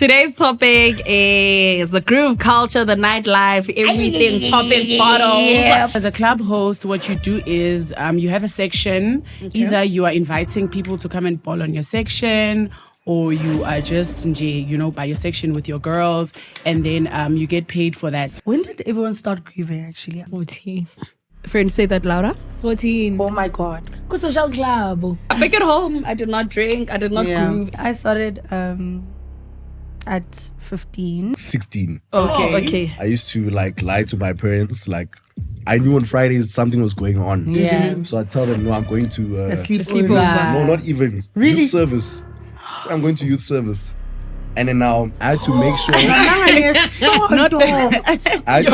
Today's topic is the groove culture, the nightlife, everything popping bottles. As a club host, what you do is you have a section. Okay. Either you are inviting people to come and ball on your section, or you are just, by your section with your girls, and then you get paid for that. When did everyone start grooving, actually? 14. Friends, say that louder. 14. Oh my God. Social club. Back at home, I did not drink, I did not groove. I started at 15. 16. Okay. I used to lie to my parents. I knew on Fridays something was going on. Yeah. So I tell them, no, I'm going to A sleepover. No, not even. Really? Youth service. So I'm going to youth service. And then now I had to make sure You're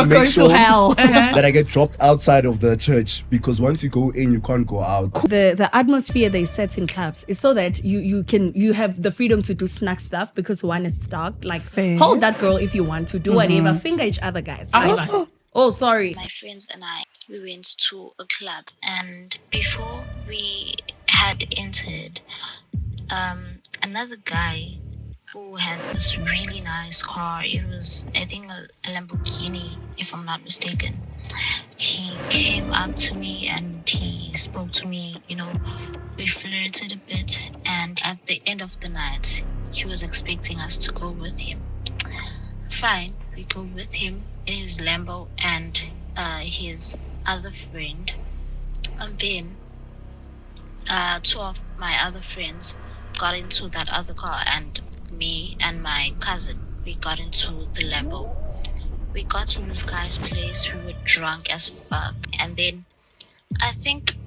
going to hell. that I get dropped outside of the church, because once you go in, you can't go out. The atmosphere they set in clubs is so that you have the freedom to do snack stuff, because one, it's dark. Fair. Hold that girl if you want to do whatever. Finger each other, guys. Oh, sorry. My friends and I, we went to a club, and before we had entered, another guy who had this really nice car. It was, I think, a Lamborghini, if I'm not mistaken. He came up to me and he spoke to me, we flirted a bit, and at the end of the night, he was expecting us to go with him. Fine, we go with him in his Lambo and his other friend. And then two of my other friends got into that other car, and me and my cousin, we got into the Lambo. We got to this guy's place. We were drunk as fuck, and then I think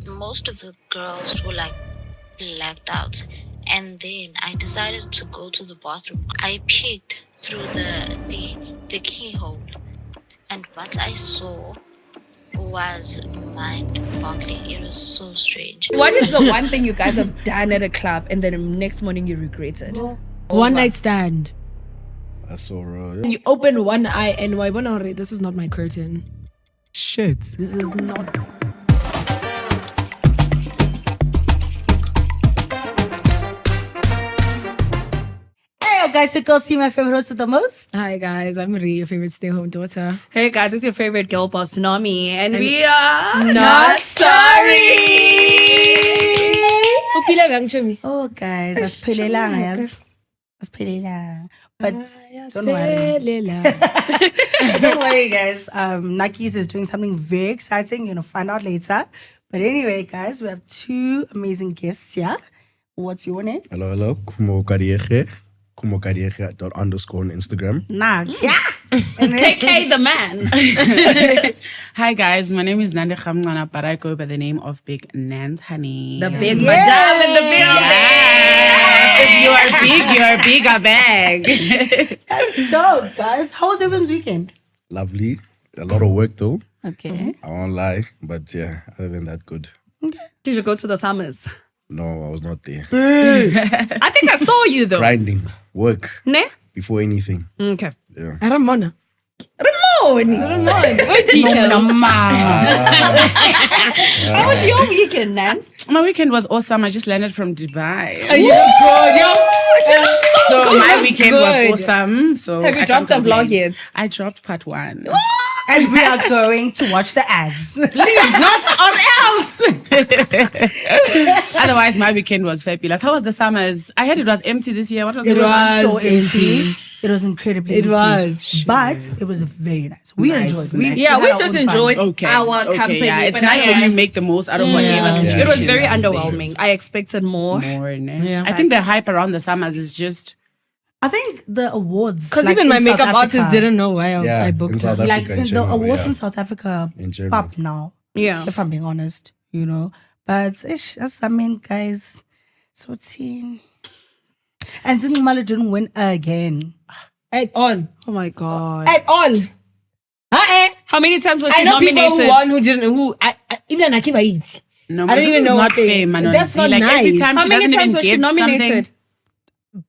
most of the girls were blacked out, and then I decided to go to the bathroom. I peeked through the keyhole, and what I saw was mind-boggling. It was so strange. What is the one thing you guys have done at a club and then the next morning you regret it? One night stand. That's so raw. You open one eye and this is not my curtain. Shit. This is not. Hey, guys, you girls see my favorite host the most? Hi guys, I'm Marie, your favorite stay-home daughter. Hey guys, it's your favorite girl boss, Nami, and we are not sorry. Oh, guys, that's pelelang, yes. That's pelelang. But don't worry. Don't worry, guys. Nakis is doing something very exciting. You're going to find out later. But anyway, guys, we have two amazing guests here. What's your name? Hello. Khumo Kadiege. Khumo Kadiege _ on Instagram. And then, KK the man. Hi guys, my name is Nandz and Khumo, but I go by the name of Big Nandz Honey. The big madam in the building. Yes. If you are big, you are big, a bag. that's dope, guys. How was everyone's weekend? Lovely. A lot of work though. Okay. I won't lie. But yeah, other than that, good. Did you go to the summers? No, I was not there. I think I saw you though. Grinding. Work. Ne? Before anything. Okay. Yeah. Ramona. Ramon. How was your weekend, Nance? My weekend was awesome. I just landed from Dubai. Are you good? So my weekend was awesome. So Have you I dropped can't the vlog complain. yet? I dropped part 1. And we are going to watch the ads. Please, not on else. Otherwise, my weekend was fabulous. How was the summers? I heard it was empty this year. What was it? It was so empty. empty. It was incredibly empty. was. But it was very nice. We enjoyed. We Yeah, had we our just own fun. enjoyed our company. Yeah, it's but nice when you make the most out of whatever situation. It was very Yeah. underwhelming. I expected more. Yeah. I think the hype around the summers is just... I think the awards. Because like even my in South makeup artist Africa, didn't know why Yeah, I booked in her. South Africa. Like in the general, awards yeah. in South Africa In general. pop now. Yeah. If I'm being honest, But that's guys. So teen. And then Mala didn't win again. At all. Oh my God. At all. How many times was I she know people nominated? who won who didn't, even Akiva eats. No, I don't even know not what they- fair, man. that's not like every nice. time How she many doesn't times even was she get nominated? something.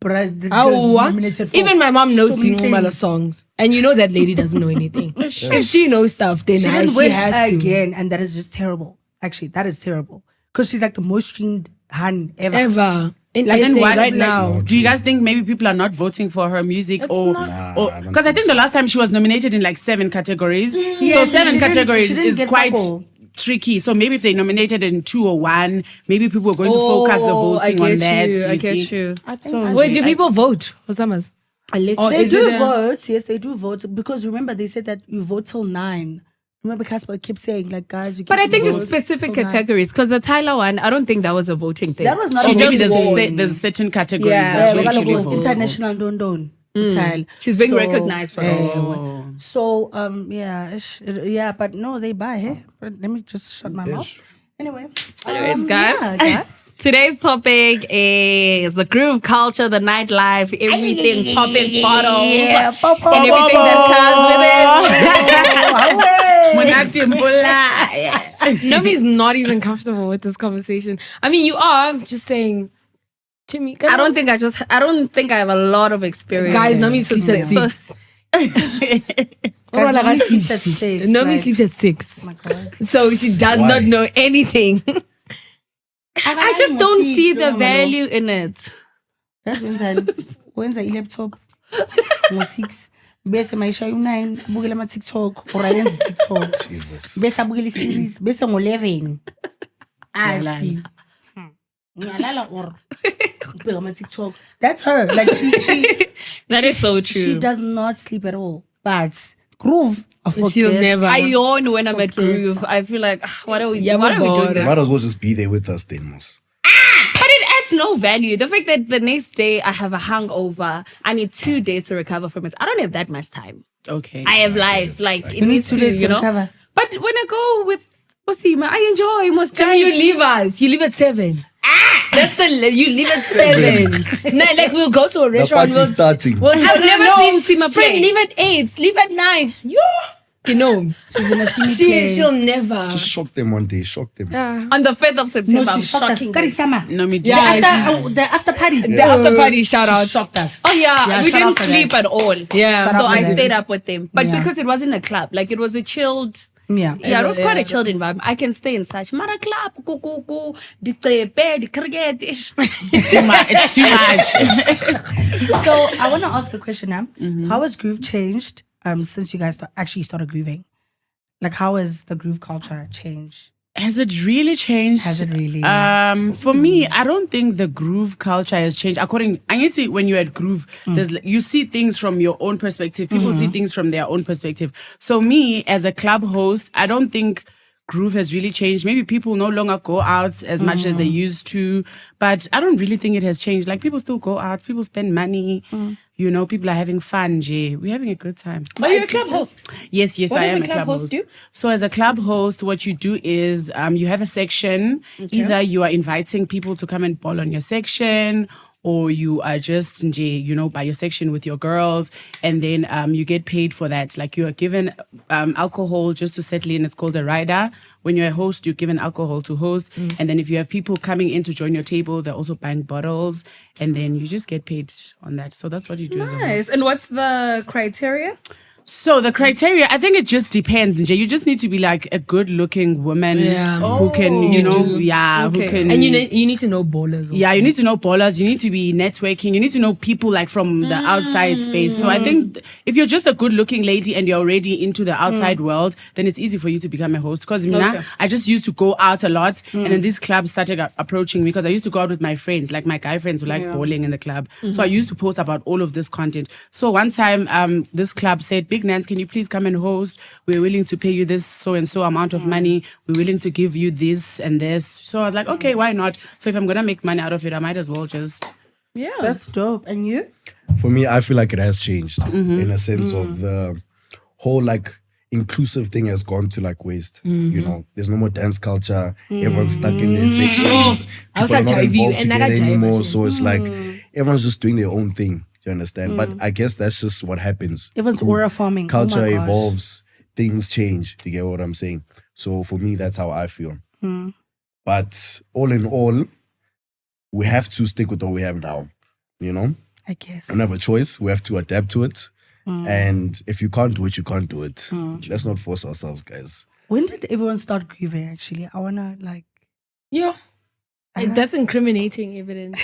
Nominated for Even my mom knows so many Singumala things. songs. And you know that lady doesn't know anything. If she knows stuff, then She didn't she win has to. again, and that is just terrible. Actually, that is terrible. Because she's like the most streamed Han ever. Ever. In And then SA why, right like, now. do you guys think maybe people are not voting for her music, or I don't because I think the last time she was nominated in like 7 categories, Yes, so 7 she didn't- categories she didn't is get quite fuck all. tricky. So maybe if they nominated in 2 or 1, maybe people were going to focus the voting on that. I get see? you. So Wait, do people vote for Summers? Or They is do it a- vote. Yes, they do vote. Because remember, they said that you vote till 9. Remember, Casper kept saying, like, guys, you But I can't think vote it's specific till 9. categories because the Tyler one, I don't think that was a voting thing. That was not Or a maybe voting there's, thing. there's certain categories Yeah. that you Yeah, actually Bala vote. international don. Tile. She's being recognized for that. So yeah, but no, they buy her. But let me just shut my mouth. Anyway, Anyways, guys. yeah, guys. Today's topic is the groove culture, the nightlife, everything popping bottles, Yeah, and everything that comes with it. Nomi's not even comfortable with this conversation. I mean, you are. I'm just saying, Jimmy. I don't think I have a lot of experience. Guys, Nomi sleeps at So- 6. Guys, Like, Nomi I sleeps at sleep. 6, Nomi like- sleeps at 6. Oh my God. So she does Why? not know anything. I just don't see the value in it. That's when's a laptop? 6. Bese maisha 9 abukela ama TikTok or ayenza TikTok. Jesus. Bese abukela series bese ngo11. Athi. Ngiyalala or ubheka ama TikTok. That's her. Like she That is so true. She does not sleep at all. But groove, I forget. She'll never. I yawn when I'm at Forget. groove. I feel like, what are we Yeah, doing bored. this? Might as well just be there with us then, Mos. But it adds no value. The fact that the next day I have a hangover, I need 2 days to recover from it. I don't have that much time. Okay. I have life. Like, it You need needs 2 to, days to you know. recover. But when I go with Osima, I enjoy. Most Jimmy, you leave us. You leave at 7. That's you leave at 7. No, like we'll go to a restaurant. party's starting. I've never seen Sima play. Friend, leave at 8. Leave at 9. You know, She's in a semi she'll never. Just shock them one day. Shock them. On the 5th of September, No, I'm she shocked us. shocking them. Karisama. No, me too. Yeah, The after party. the after party shout She out. shocked us. Oh yeah, we shout out didn't for sleep that. at all. Yeah. Shout So out for I that. stayed up with them. But Yeah. because it wasn't a club, like it was a chilled. Yeah. Yeah, it was quite a Yeah. chilled environment. I can stay in such Mara club, go, the tepe, the cricket. It's too much. It's too much. So I want to ask a question now. How has groove changed since you guys actually started grooving? Like, how has the groove culture changed? Has it really changed? Has it really? For me, I don't think the groove culture has changed. I need to, when you're at groove, you see things from your own perspective. People see things from their own perspective. So me, as a club host, I don't think groove has really changed. Maybe people no longer go out as much as they used to, but I don't really think it has changed. Like, people still go out, people spend money, you know, people are having fun, Jay. We're having a good time. But you're a club host. Yes, What I does am a a club club host host. do? So as a club host, what you do is you have a section. Either you are inviting people to come and ball on your section, or you are just, you know, by your section with your girls, and then you get paid for that. Like, you are given alcohol just to settle in. It's called a rider. When you're a host, you're given alcohol to host. And then if you have people coming in to join your table, they're also buying bottles, and then you just get paid on that. So that's what you do as a host. Nice. And what's the criteria? So the criteria, I think it just depends, Nje. You just need to be like a good-looking woman who can, you know, who can. And you need to know ballers. Also. Yeah, you need to know ballers. You need to be networking. You need to know people like from the outside space. So I think if you're just a good-looking lady and you're already into the outside world, then it's easy for you to become a host. Because I just used to go out a lot, and then these clubs started approaching me because I used to go out with my friends, like my guy friends who like bowling in the club. So I used to post about all of this content. So one time, this club said, "Big Nandz, can you please come and host? We're willing to pay you this so and so amount of money. We're willing to give you this and this." So I was like, okay, why not? So if I'm gonna make money out of it, I might as well just. Yeah. That's dope. And you? For me, I feel like it has changed in a sense of the whole like inclusive thing has gone to like waste. You know, there's no more dance culture. Everyone's stuck in their sections. I was People are like, not jive you, involved and I together got jive anymore. actually. So it's like everyone's just doing their own thing. Do you understand? But I guess that's just what happens. Everyone's aura farming. Culture Oh my gosh. evolves, things change. Do you get what I'm saying? So for me, that's how I feel. But all in all, we have to stick with what we have now. You know, I guess. we don't have a choice. We have to adapt to it. And if you can't do it, you can't do it. Let's not force ourselves, guys. When did everyone start grooving, actually? I want to, like... Yeah. That's incriminating evidence.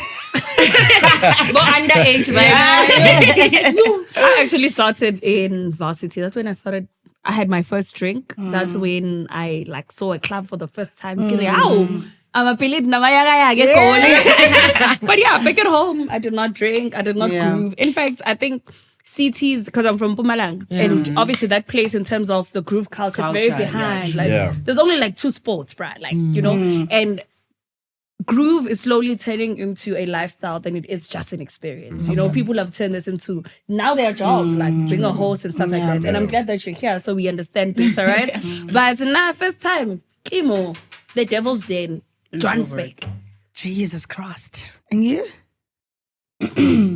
More underage vibes. I actually started in varsity. That's when I had my first drink. That's when I like saw a club for the first time. I'm a pilit na But yeah, back at home, I did not drink. I did not groove. In fact, I think CTs, because I'm from Pumalang, and obviously that place in terms of the groove culture, it's very behind. There's only like 2 sports, bruh. Like, you know, and groove is slowly turning into a lifestyle than it is just an experience. You know, people have turned this into, now there are jobs, like being a host and stuff like that. And I'm glad that you're here so we understand better, right? But first time, Khumo, the Devil's Den, Johannesburg. Jesus Christ. And you?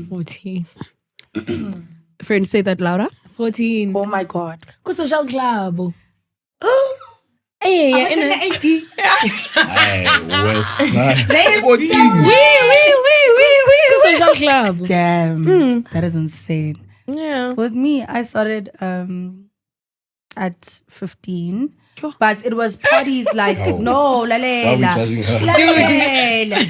14. Friend, say that louder. 14. Oh my God. Ku social club. Hey, I'm checking the 80. Ku social club. Damn. That is insane. Yeah. With me, I started at 15. But it was parties like no, Why are we judging her?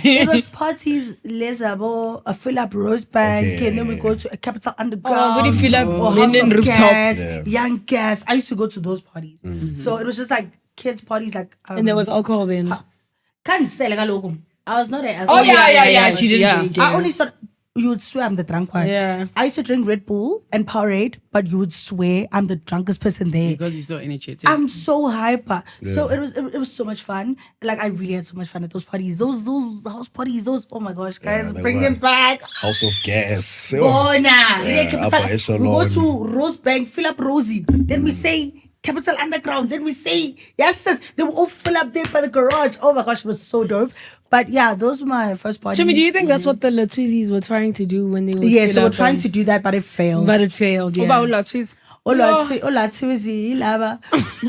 it was parties, Lesabo, a fill up Rose Bank, and then we go to a Capital Underground. Would you fill up or House Linden of rooftop? Gas, Young Gas. I used to go to those parties. So it was just like kids parties, like And there was alcohol then. can't say like a I was not a Oh yeah. She didn't drink. I only started. You would swear I'm the drunk one. Yeah. I used to drink Red Bull and Powerade, but you would swear I'm the drunkest person there. Because you're so energetic. I'm so hyper. So it was so much fun. Like I really had so much fun at those parties. Those house parties, oh my gosh, guys, they bring were. them back. House of Gas. Oh nah. upper We echelon. go to Rose Bank, fill up Rosie. Then we say Capital Underground. Then we say yes, they will all fill up there by the garage. Oh my gosh, it was so dope. But yeah, those were my first parties. Jimmy, do you think that's what the Latwizis were trying to do when they were Yes, they were trying to do that, but it failed. But it failed, yeah. Olathizi ilaba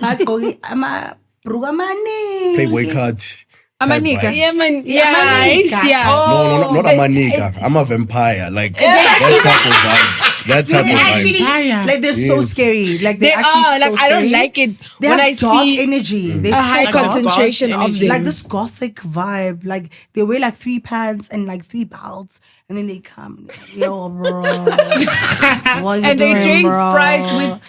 agqoki amabhruku amane. Playboy card. Amanika. Yeah, man. Amanika. Yeah. No, not a maniga. I'm a vampire. Like that type of vibe. That type They of actually, vibe. like they're so Yes. scary. Like They they're actually are. so Like, scary. I don't like it They when have I dark see energy. They're a high so dark. concentration of them. Like this gothic vibe. Like they wear like 3 pants and like 3 belts, and then they come. Yo, bro. What you And they doing, drink bro? Sprites with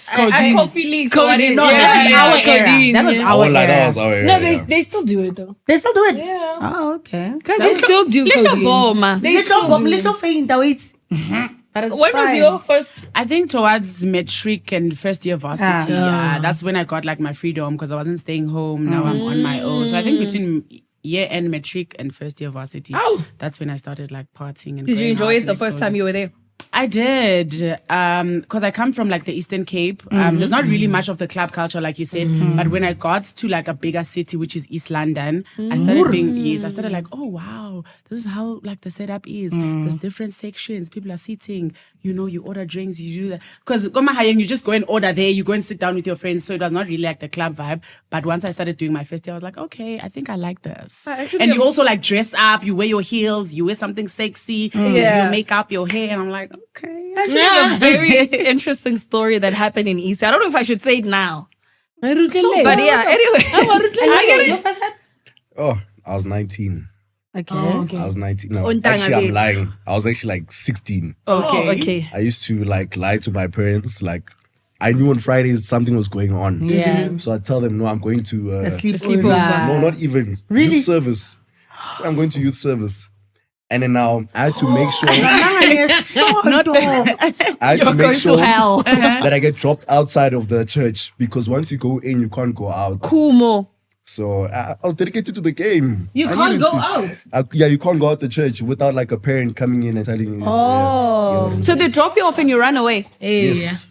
coffee leaks. Codeine. No, Yeah, that was yeah, our era. codeine, That was yeah. our That era. was our era. No, yeah. they still do it though. They still do it. Yeah. Oh, okay. Because They still do Little codeine. Boma. Little faint. Wait. That is When was fine. your first? I think towards matric and first year varsity, Ah. that's when I got like my freedom because I wasn't staying home. Now I'm on my own. So I think between year end matric and first year varsity, that's when I started like partying. And Did you going enjoy out it and the first time exposing. you were there? I did, because I come from like the Eastern Cape. There's not really much of the club culture, like you said. But when I got to like a bigger city, which is East London, I started like, oh wow, this is how like the setup is. There's different sections. People are sitting. You know, you order drinks. You do that because you just go and order there. You go and sit down with your friends. So it was not really like the club vibe. But once I started doing my first year, I was like, okay, I think I like this. And you also like dress up. You wear your heels. You wear something sexy. You do your makeup, your hair, and I'm like, okay. A very interesting story that happened in East. I don't know if I should say it now. But yeah, anyway. I get your first time? Oh, I was 19. Okay. I was 19. No, Ontanga actually, I'm bit. lying. I was actually like 16. Okay. I used to like lie to my parents. Like, I knew on Fridays something was going on. Yeah. So I tell them, no, I'm going to A sleepover. No, not even youth service. So I'm going to youth service. And then now I had to make sure I had to make sure hell. that I get dropped outside of the church because once you go in, you can't go out. Khumo. So I was dedicated to the game. You I can't needed go to. out. Yeah, you can't go out the church without like a parent coming in and telling you. Oh. So they drop you off and you run away. Yes.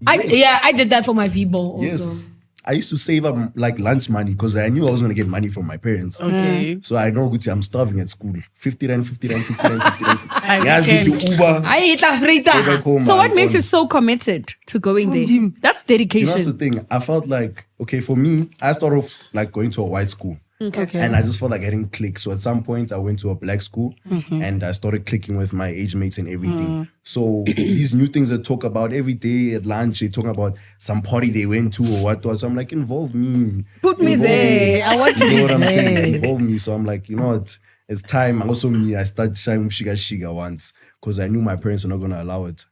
I did that for my V-ball also. Yes. I used to save up like lunch money because I knew I was going to get money from my parents. Okay. So I know, Gucci, I'm starving at school. 50 rand, 50 rand, 50 rand, 50 rand. I Yes, can. Gucci, Uber. I eat a Go frita. back home, So what man, made on- you so committed to going there? That's You know, that's the dedication. thing. I felt like, okay, for me, I started off like going to a white school. Okay. And I just felt like getting clicked. So at some point, I went to a black school and I started clicking with my age mates and everything. So these new things they talk about every day at lunch, they talk about some party they went to or what. So I'm like, involve me. Put me Involve there. I want to You be know what I'm saying? there. Involve me. So I'm like, you know what? it's time. Also me, I started shying shiga once because I knew my parents were not gonna allow it.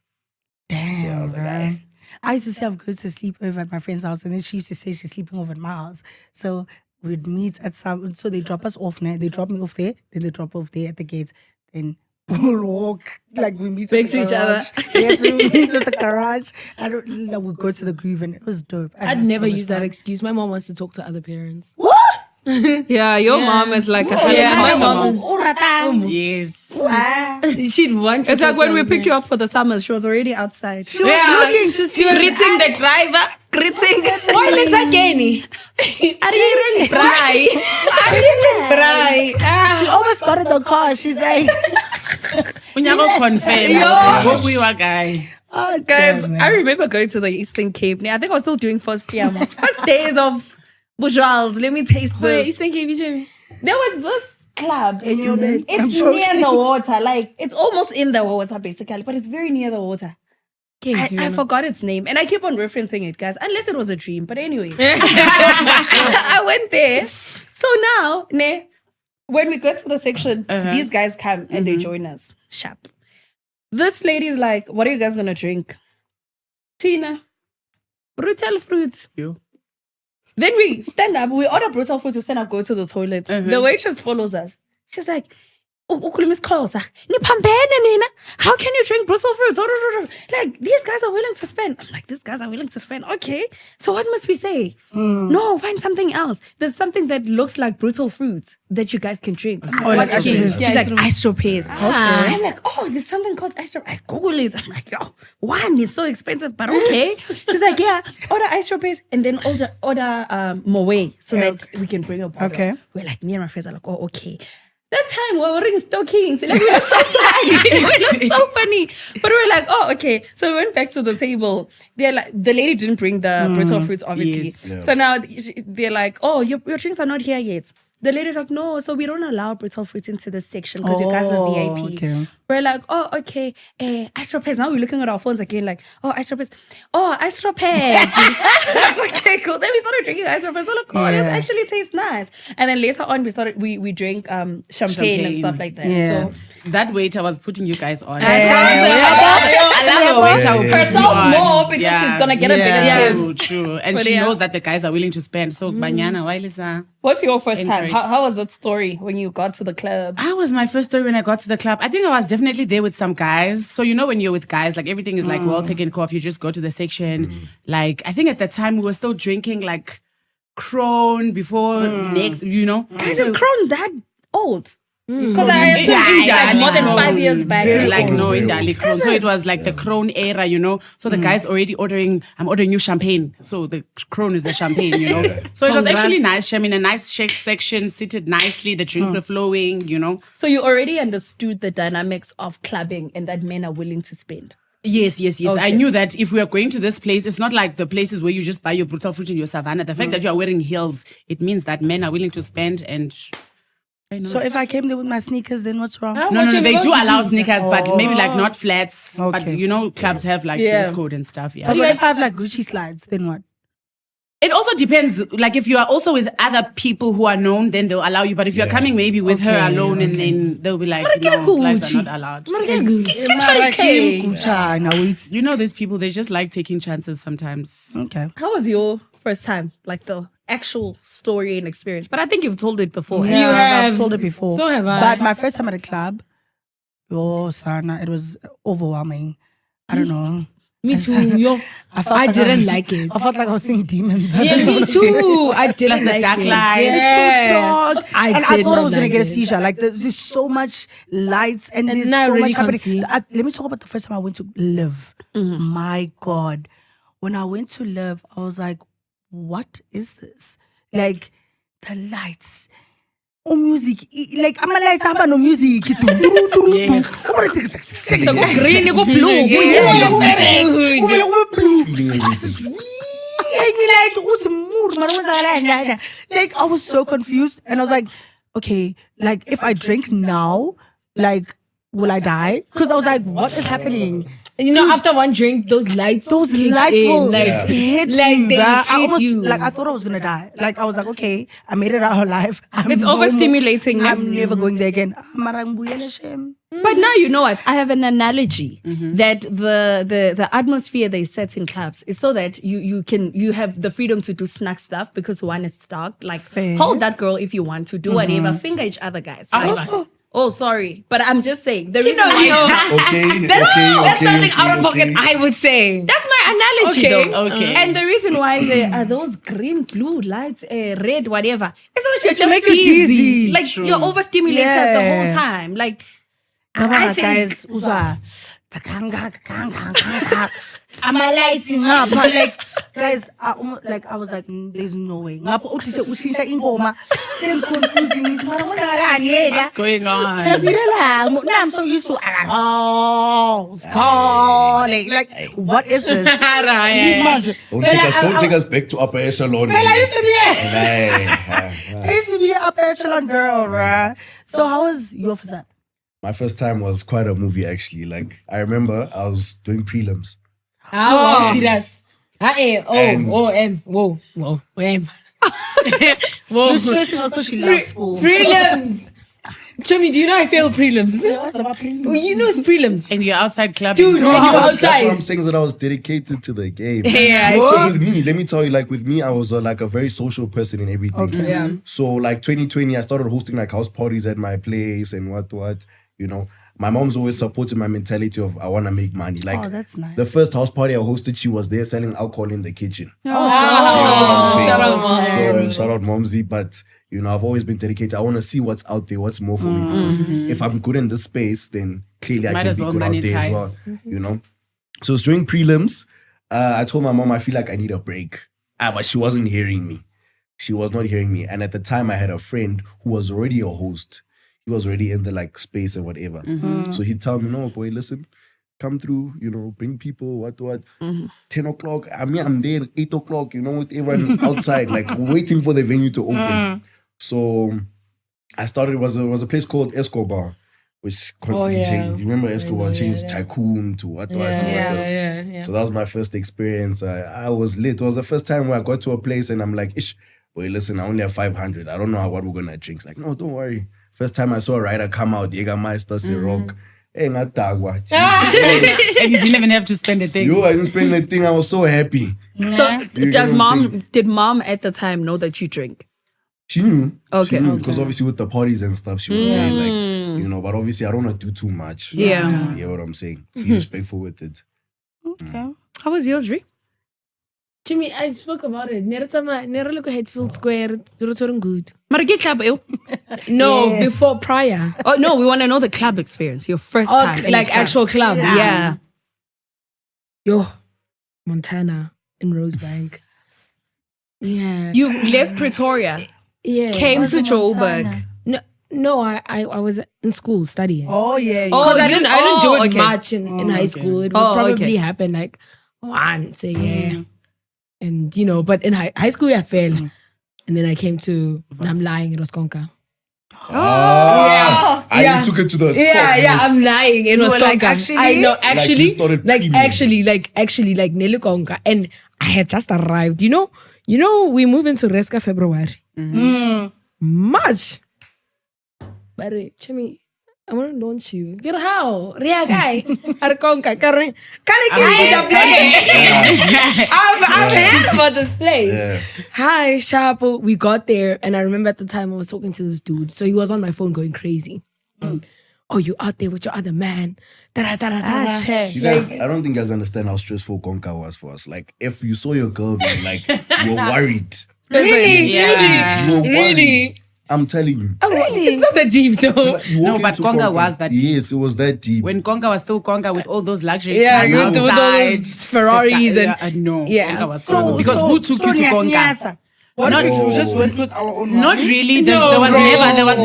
Damn, So I I used to say I've go to sleep over at my friend's house, and then she used to say she's sleeping over at my house. So we'd meet at some. So they drop us off. They drop me off there. Then they drop off there at the gate. Then we'll walk like we meet Back to each other. Yes, we meet at the garage. We go to the groove, and it was dope. And I'd it was never so much use that fun. excuse. My mom wants to talk to other parents. Yeah, your mom is like my mom. Yes. She'd want to It's talk like when to we other picked you up for the summers, she was already outside. She was looking to see. Greeting the driver. Greeting. Why is that Kenny? She almost got in the car. She's like, Unyago confirm. We were guy. oh, Guys, damn, I remember going to the Eastern Cape. I think I was still doing first year. First days of bourgeois. Let me taste Wait, this. Eastern Cape, you There was this club. in your bed. I'm It's joking. near the water. Like, it's almost in the water, basically, but it's very near the water. I forgot its name, and I keep on referencing it, guys, unless it was a dream. But anyways, I went there. So now, when we go to the section, these guys come and they join us. Sharp. This lady's like, what are you guys going to drink? Tina, brutal fruit. You. Then we stand up, we order brutal fruit, we stand up, go to the toilet. The waitress follows us. She's like, ukhuluma isiXhosa. Niphambene nina. How can you drink brutal fruits? Like, these guys are willing to spend. I'm like, these guys are willing to spend. Okay. So what must we say? No, find something else. There's something that looks like brutal fruits that you guys can drink. I'm like, like what's it? Astropes. She's like, Astropes. I'm like, oh, there's something called Astropes. I Google it. I'm like, yo, one is so expensive, but okay. She's like, yeah, order Astropes and then order Moe so that we can bring a bottle. Okay. We're like, me and my friends are like, oh, okay. That time we were wearing stockings. Like, we look so funny. We look so funny. But we were like, oh, okay. So we went back to the table. They're like, the lady didn't bring the brittle fruits, obviously. Yes. Yeah. So now they're like, oh, your drinks are not here yet. The lady's like, no, so we don't allow brittle fruits into this section because you guys are VIP. Okay. We're like, oh, okay. Astropes. Now we're looking at our phones again, like, oh, Astropes. Oh, Astropes. Okay, cool. Then we started drinking Astropes. We're like, oh, this actually tastes nice. And then later on, we drank champagne and stuff like that. Yeah. So That waiter was putting you guys on. I love the waiter who puts you herself on. more because she's gonna get a bigger True, tip. true. And But she yeah. knows that the guys are willing to spend. So, Banyana, why Lisa? What's your first time? Encourage. How was that story when you got to the club? How was my first story when I got to the club? I think I was definitely there with some guys. So, you know, when you're with guys, like everything is like well taken care of. You just go to the section. Like, I think at the time we were still drinking like Crown before next, you know. Guys, is Crown that old? Because I Yeah, assumed it's like more than no. 5 years back. Like old, no, very in old. the Crown. So it was like the Crown era, you know. So the guys already ordering. I'm ordering you champagne. So the Crown is the champagne, you know. So it was actually nice. I'm in a nice shake section, seated nicely. The drinks were flowing, you know. So you already understood the dynamics of clubbing and that men are willing to spend. Yes. Okay. I knew that if we are going to this place, it's not like the places where you just buy your brutal fruit in your savannah. The fact that you are wearing heels, it means that men are willing to spend. And I know So if I came there with my sneakers, then what's wrong? no, they do allow sneakers, but maybe like not flats. But Okay. you know, clubs have like Yeah. dress code and stuff. Yeah. But what if I have like Gucci slides, then what? It also depends. Like if you are also with other people who are known, then they'll allow you. But if you're coming maybe with her alone, and then they'll be like, no, slides are not allowed. You know, these people, they just like taking chances sometimes. Okay. How was your first time? Like the actual story and experience. But I think you've told it before. Yeah, have. I've told it before. So have I. But my first time at a club, Sana, it was overwhelming. I don't know. Me too. Yo, I didn't like it. I felt like I was seeing demons. Yeah, me too. I didn't like dark it. lights. Yeah. It's so dark. I and did I thought I not was going like to get a it. seizure. Like there's so much lights and there's now I so really much can't happening. see. Let me talk about the first time I went to Live. My God. When I went to Live, I was like, what is this? Like the lights. Oh, music. Like, I'm a lights, I'm no music. Yes. Green, you go blue. Like I was so confused and I was like, okay, like if I drink now, like will I die? Because I was like, what is happening? And you know, after one drink, those lights will in, hit like you, they bruh. I hit almost you. like I thought I was gonna die. Like I was like, okay, I made it out alive. It's overstimulating. I'm never going there again. Marang buyele shem. But now you know what? I have an analogy that the atmosphere they set in clubs is so that you have the freedom to do snack stuff because one, it's dark. Like hold that girl if you want to do whatever. Finger each other, guys. Oh, sorry, but I'm just saying. The reason why That's something out of pocket, I would say. that's my analogy, though. Okay. And the reason why there are those green, blue lights, red, whatever, it's to just make you dizzy. Like you're overstimulated the whole time. Like I think- Guys, uzwa. Am I lighting up? But like, guys, I was like, there's no way. Ngapho utithe ushintsha ingoma. Confusing. What's going on? I'm so used to it's calling. Like, what is this? Don't take us back to upper echelon. I used to be an upper echelon girl, right? So how was your first time? My first time was quite a movie, actually. Like, I remember I was doing prelims. Oh, serious. Whoa. You're stressing out because she loves school. Prelims. Chummy, do you know I failed prelims? What's about prelims? Well, you know it's prelims. And you're outside clubbing. Dude, when you're That's outside. what I'm saying, is that I was dedicated to the game. Yeah, So with me, let me tell you, like with me, I was like a very social person and everything. Okay. Yeah. So like 2020, I started hosting like house parties at my place and what. You know, my mom's always supported my mentality of I want to make money. Like, Oh, that's nice. the first house party I hosted, she was there selling alcohol in the kitchen. Shout out, Mom. So shout out Momsy, but you know, I've always been dedicated. I want to see what's out there, what's more for me. Because if I'm good in this space, then clearly I Might can as be well good out there as monetize. well. You know. So it's during prelims. I told my mom I feel like I need a break. But she wasn't hearing me. She was not hearing me. And at the time, I had a friend who was already a host. He was already in the like space or whatever. So he'd tell me, no, boy, listen, come through, you know, bring people, what. 10 o'clock, I'm there, 8 o'clock, you know, with everyone outside, like waiting for the venue to open. So I started, it was a place called Escobar, which constantly changed. You remember Escobar changed Tycoon to what. Yeah. So that was my first experience. I was lit. It was the first time where I got to a place and I'm like, ish, boy, listen, I only have 500. I don't know what we're going to drink. It's like, no, don't worry. First time I saw a rider come out, Jägermeister, Ciroc. Hey, ngatagwa. And you didn't even have to spend a thing. Yo, I didn't spend a thing. I was so happy. So You get what I'm saying? did mom at the time know that you drink? She knew. Okay. She knew because obviously with the parties and stuff, she was there, like, you know, but obviously I don't want to do too much. Yeah. You hear what I'm saying? Be respectful with it. Okay. How was yours, Ree? Jimmy, I spoke about it. Never look at Hatfield Square. Good. Marike club, ew. No, before prior. Oh no, we want to know the club experience. Your first time, in a like club. actual club. Yeah. Yo, Montana in Rosebank. Yeah. You left Pretoria, Yeah. came to Joburg. Montana? No, I was in school studying. Oh, yeah. Oh, Because I didn't do it okay. much in high school. It would probably happen like once a year. And you know, but in high school I fell. And then I came to I'm lying, it was Konka. You took it to the top. I'm lying. It was were like, Konka. actually? I know, Like you started actually, like Nelly Konka. And I had just arrived. You know, we move into Resca February. March. But Chimmy, I want to launch you. Get how? Ria guy. Arkonka. Kare. I've heard about this place. Yeah. Hi, Chapo. We got there, and I remember at the time I was talking to this dude. So he was on my phone going crazy. Oh, you out there with your other man. Check. You guys, I don't think you guys understand how stressful Konka was for us. Like, if you saw your girl there, like, you were worried. Really? Yeah. You were worried. Really? I'm telling you. Oh, really? It's not that deep though. You No, walk but into Konga was that deep. Yes, it was that deep. When Konga was still Konga with all those luxury Yeah, cars you with all outside, those Ferraris and no, Yeah. Konga was Konga. Because who took you to Konga? What Not- if we just went with our own Not money? really. No, There was bro.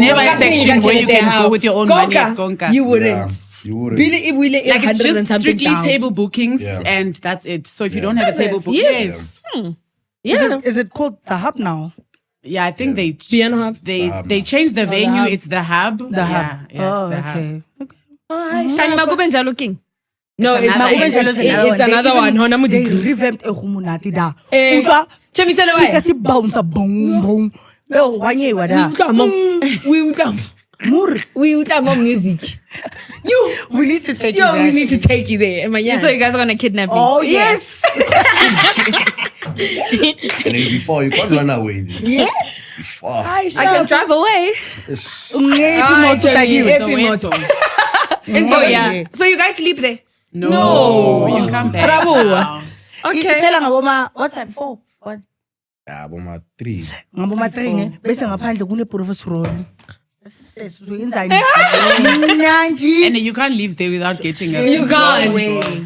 never a Konka section where you can go with your own money at Konka. You Yeah, wouldn't. you wouldn't. Really, Like it's just strictly table bookings Yeah. and that's it. So if you Yeah. don't have a Is table it? booking, Yes. Yeah. Is it called the Hub now? Yeah, I think they Piano Hub. they changed the venue. Hub. It's the hub. The Hub. Yeah, Oh, it's the hub. okay. Shani Magube njalo king. No, it's another one. Hona mo They di- revamped a humunati da. Chemi tell why. Because it bounce a boom boom. Oh, one year We utla mom. We utla mom music. We need to take Yo, it. we need to take you there. Am I So you guys are gonna kidnap me? Oh yes. And then before you can't run away. Yes. Before. I can drive away. So yeah. So you guys sleep there? No, you come back. Now. Okay. What time? 4? What? Yeah, but my 3. Ngaboma 3 ne bese ngaphandle kune professor. And you can't leave there without getting a You can't.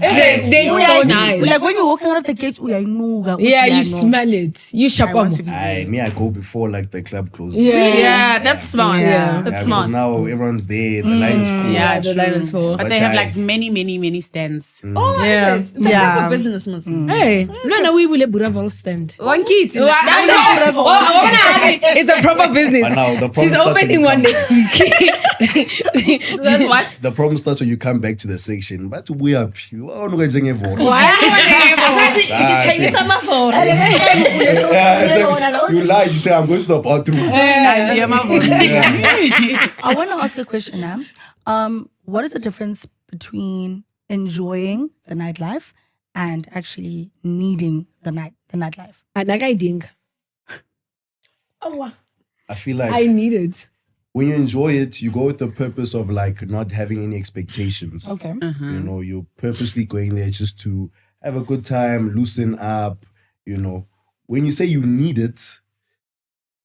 They're so nice. Like when you're walking out of the gate, uyayinuka. Yeah, you smell it. You shakwamo. I go before like the club closes. Yeah, that's smart. Yeah. That's Because smart. now everyone's there. The line is full. Yeah, the line is full. But they have like many stands. Oh, Yeah. it's a Yeah. proper business, Muslim. Hey, no, we will Buraval stand. One kid. It's a proper business. But now the problem She's starts when opening you one come- next week. That's what. The problem starts when you come back to the section. But we are pure. Why? You lied. You say I'm going to the bathroom. I want to ask a question now. What is the difference between enjoying the nightlife and actually needing the nightlife? I feel like I need it. when you enjoy it, you go with the purpose of like not having any expectations. Okay. You know, you're purposely going there just to have a good time, loosen up, you know. When you say you need it,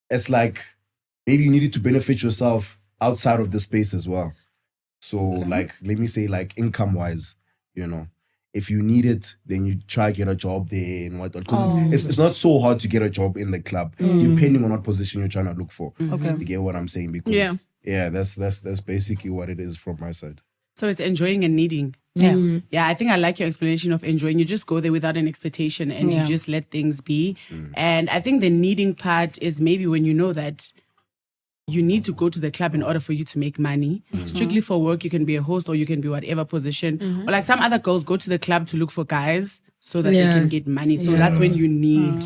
it's like maybe you need it to benefit yourself outside of the space as well. So like, let me say like income wise, you know, if you need it, then you try to get a job there and whatnot. Because it's not so hard to get a job in the club, depending on what position you're trying to look for. Okay. You get what I'm saying? Because yeah, that's basically what it is from my side. So it's enjoying and needing. Yeah. Yeah, I think I like your explanation of enjoying. You just go there without an expectation and you just let things be. And I think the needing part is maybe when you know that you need to go to the club in order for you to make money. Strictly for work, you can be a host or you can be whatever position. Or like some other girls go to the club to look for guys so that they can get money. So that's when you need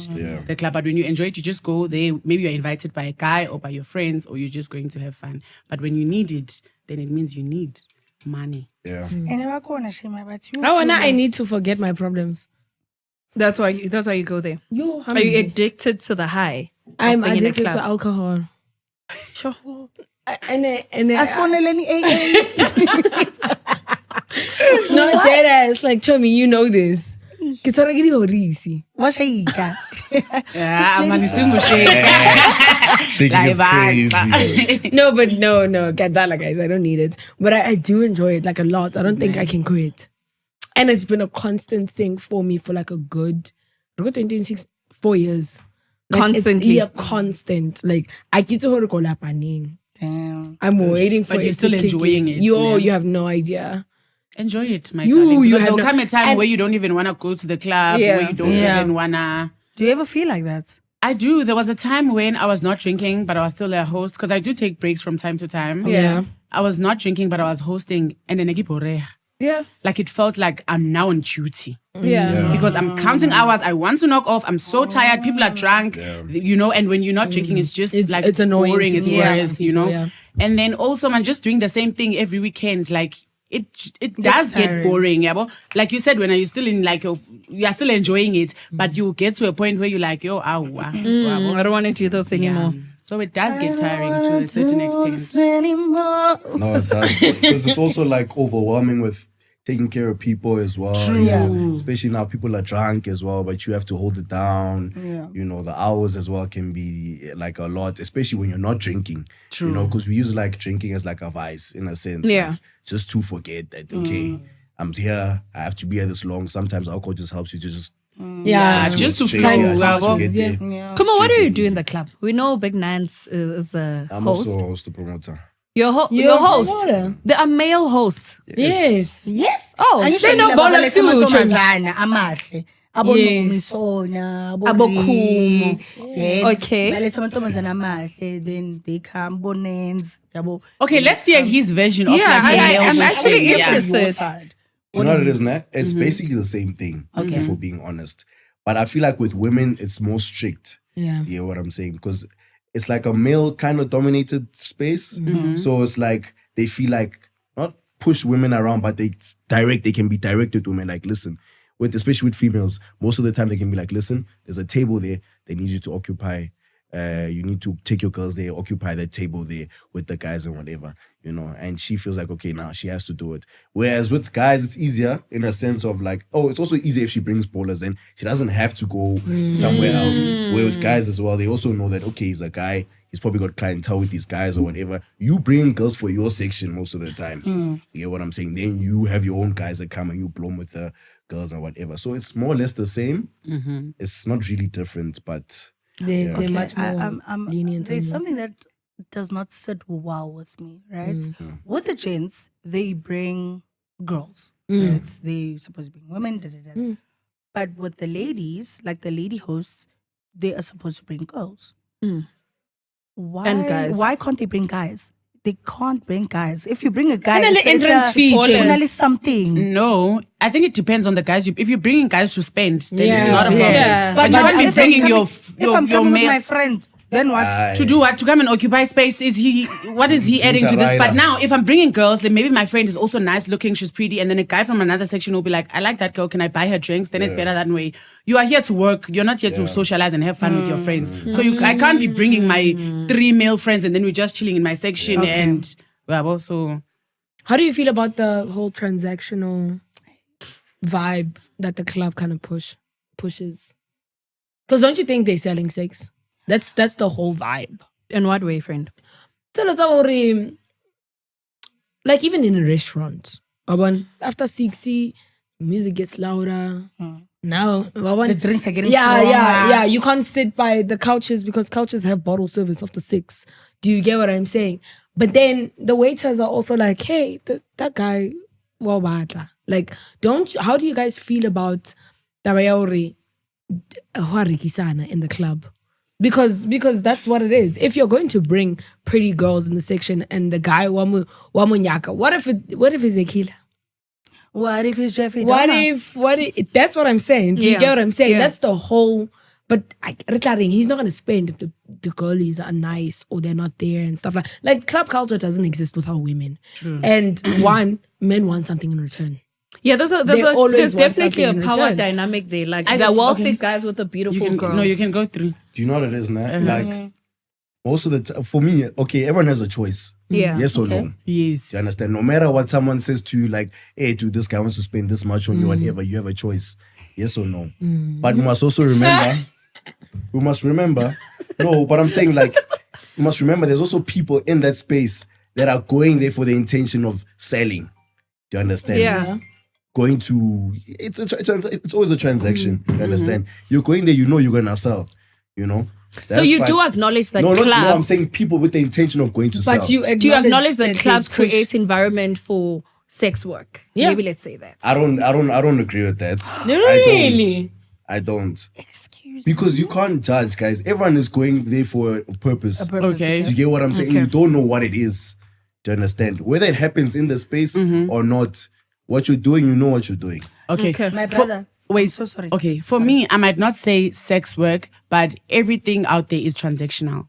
the club. But when you enjoy it, you just go there. Maybe you're invited by a guy or by your friends or you're just going to have fun. But when you need it, then it means you need money. Yeah. I need to forget my problems. That's why you go there. Are you addicted to the high? I'm being in a addicted club? to alcohol. Sure. And As for Nelly AA. no, dead ass. Like, Chomi, you know this. It's already easy. What's he got? Yeah, I'm Shaking is crazy. No, but no, get that, guys. I don't need it. But I do enjoy it like a lot. I don't think I can quit. And it's been a constant thing for me for like a good 4 years. Like, Constantly. Constant. Like, I get to go lapaning. Damn. I'm waiting for But it you're still to kick enjoying in. it, You have no idea. Enjoy it, my You darling. Because have there'll no- come a time and- where you don't even want to go to the club, Yeah. where you don't Yeah. even want to... Do you ever feel like that? I do. There was a time when I was not drinking, but I was still a host because I do take breaks from time to time. Yeah. I was not drinking, but I was hosting. And then Yeah. like it felt like I'm now on duty. Yeah. Because I'm counting hours. I want to knock off. I'm so tired. People are drunk, you know, and when you're not drinking, it's just like it's annoying boring. to It's people. worse, you know. Yeah. And then also, man, just doing the same thing every weekend, like it does get tiring. boring. Yeah, but like you said, when you're still in like you are still enjoying it, but you get to a point where you're like, yo, I don't want to do those anymore. So it does get tiring to a certain extent. No, it does. Because it's also like overwhelming with taking care of people as well. True. You know, especially now people are drunk as well, but you have to hold it down. Yeah. You know, the hours as well can be like a lot, especially when you're not drinking. True. You know, because we use like drinking as like a vice in a sense. Yeah. Like, just to forget that, okay, I'm here, I have to be here this long. Sometimes alcohol just helps you to just Yeah. just to straight, flow. just to get Yeah. there. Come on, what do Straight you and do in easy. the club? We know Big Nandz is a I'm host. also a host, the promoter. Your host. promoter. There are male hosts. Yes. Yes. Oh, And you they should know know Bola Sue, amantombazana amahle. Yes. Abo Khumo. Okay. Baletha amantombazana amahle, then they come Nandz, yabo. Okay, let's hear his version of Yeah, like the I- male I'm hosting. actually Yeah. interested. Your side. Do you know what it is, Nat? It's basically the same thing, if we're being honest. But I feel like with women, it's more strict. Yeah. You know what I'm saying? Because it's like a male kind of dominated space. So it's like they feel like not push women around, but they can be direct with women. Like, listen, especially with females, most of the time they can be like, listen, there's a table there. They need you to occupy. You need to take your girls there, occupy that table there with the guys and whatever, you know. And she feels like, okay, now she has to do it. Whereas with guys, it's easier in a sense of like, oh, it's also easier if she brings ballers in. She doesn't have to go somewhere else. Where with guys as well, they also know that, okay, he's a guy. He's probably got clientele with these guys or whatever. You bring girls for your section most of the time. You get what I'm saying? Then you have your own guys that come and you blow with the girls and whatever. So it's more or less the same. It's not really different, but... They're much more lenient. There's something that does not sit well with me, right? With the gents, they bring girls. Right? They supposed to bring women. But with the ladies, like the lady hosts, they are supposed to bring girls. Why? And guys. Why can't they bring guys? They can't bring guys. If you bring a guy, And it's entrance fee, it's something. No, I think it depends on the guys. If you're bringing guys to spend, then Yeah. it's not a problem. Yeah. But you can't be if bringing I'm coming with male my friend, then what? to do what? To come and occupy space? What is he adding to this? But now, if I'm bringing girls, then maybe my friend is also nice looking, she's pretty, and then a guy from another section will be like, I like that girl, can I buy her drinks? Then it's better that way. You are here to work, you're not here to socialize and have fun with your friends. So I can't be bringing my 3 male friends and then we're just chilling in my section and... Well, so How do you feel about the whole transactional vibe that the club kind of pushes? Because don't you think they're selling sex? That's the whole vibe. In what way, friend? Tell us about like even in a restaurant. After 60, music gets louder. Now, The drinks are getting yeah, stronger. yeah. You can't sit by the couches because couches have bottle service after 6. Do you get what I'm saying? But then the waiters are also like, hey, that guy, like, how do you guys feel about Tabayori in the club? Because that's what it is. If you're going to bring pretty girls in the section and the guy wamunyaka, what if he's a killer? What if it's Jeffrey What Dahmer? if that's what I'm saying? Do you Yeah. get what I'm saying? Yeah. That's the whole. But he's not gonna spend if the girlies are nice or they're not there and stuff like club culture doesn't exist without women. True. And men want something in return. Yeah, there's always want definitely a something in power return. dynamic there. Like I the think- wealthy okay. guys with the beautiful girls. No, you can go through. Do you know what it is, Nat? Like, most of the time, for me, okay, everyone has a choice. Yeah. Yes or no? Yes. Do you understand? No matter what someone says to you, like, hey, dude, this guy wants to spend this much on you, whatever, you have a choice. Yes or no? But we must also remember, no, but I'm saying, like, you must remember there's also people in that space that are going there for the intention of selling. Do you understand? Yeah. Going to, it's always a transaction. You understand? You're going there, you know you're going to sell, you know? So That's you fine. do acknowledge that No, clubs. no, I'm saying people with the intention of going to sell. But do do you acknowledge that they clubs push- create environment for sex work? Yeah. Maybe let's say that. I don't agree with that. Really? I don't. Excuse me. Because you can't judge, guys. Everyone is going there for a purpose. Okay. Do you get what I'm saying? Okay. You don't know what it is. Do you understand? Whether it happens in the space or not, what you're doing, you know what you're doing. Okay. Okay. My brother. Wait, so sorry. Okay, for me, I might not say sex work, but everything out there is transactional.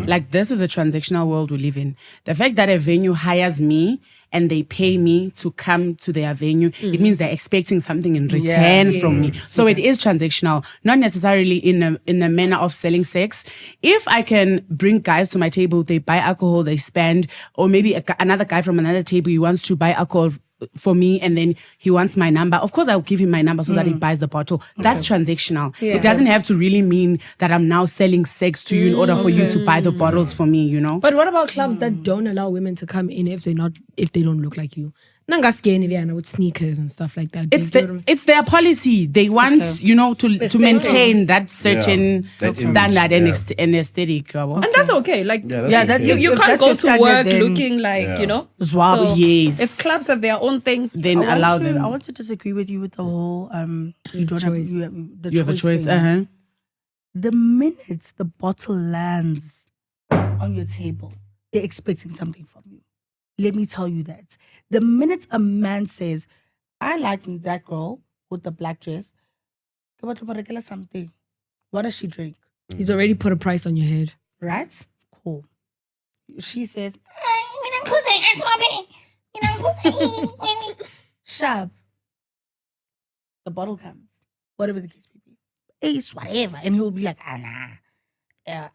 Like, this is a transactional world we live in. The fact that a venue hires me and they pay me to come to their venue, it means they're expecting something in return from me. So it is transactional, not necessarily in a manner of selling sex. If I can bring guys to my table, they buy alcohol, they spend, or maybe another guy from another table, he wants to buy alcohol for me and then he wants my number. Of course, I'll give him my number so that he buys the bottle. That's transactional. Yeah. It doesn't have to really mean that I'm now selling sex to you in order for you to buy the bottles for me, you know? But what about clubs that don't allow women to come in if they don't look like you? Nanga skinny with sneakers and stuff like that. It's their policy. They want, you know, to maintain that certain That standard image, and aesthetic. And that's okay. Like that's okay. you if can't that's go your to standard, work then- looking like, you know. Zwab. Yes. If clubs have their own thing, then I allow want them. I want to disagree with you with the whole you don't have choice. you have a choice. thing. The minute the bottle lands on your table, they're expecting something from you. Let me tell you that. The minute a man says, I like that girl with the black dress. Something. What does she drink? He's already put a price on your head. Right? Cool. She says, Sharp. The bottle comes. Whatever the case may be. Ace, whatever. And he'll be like, nah.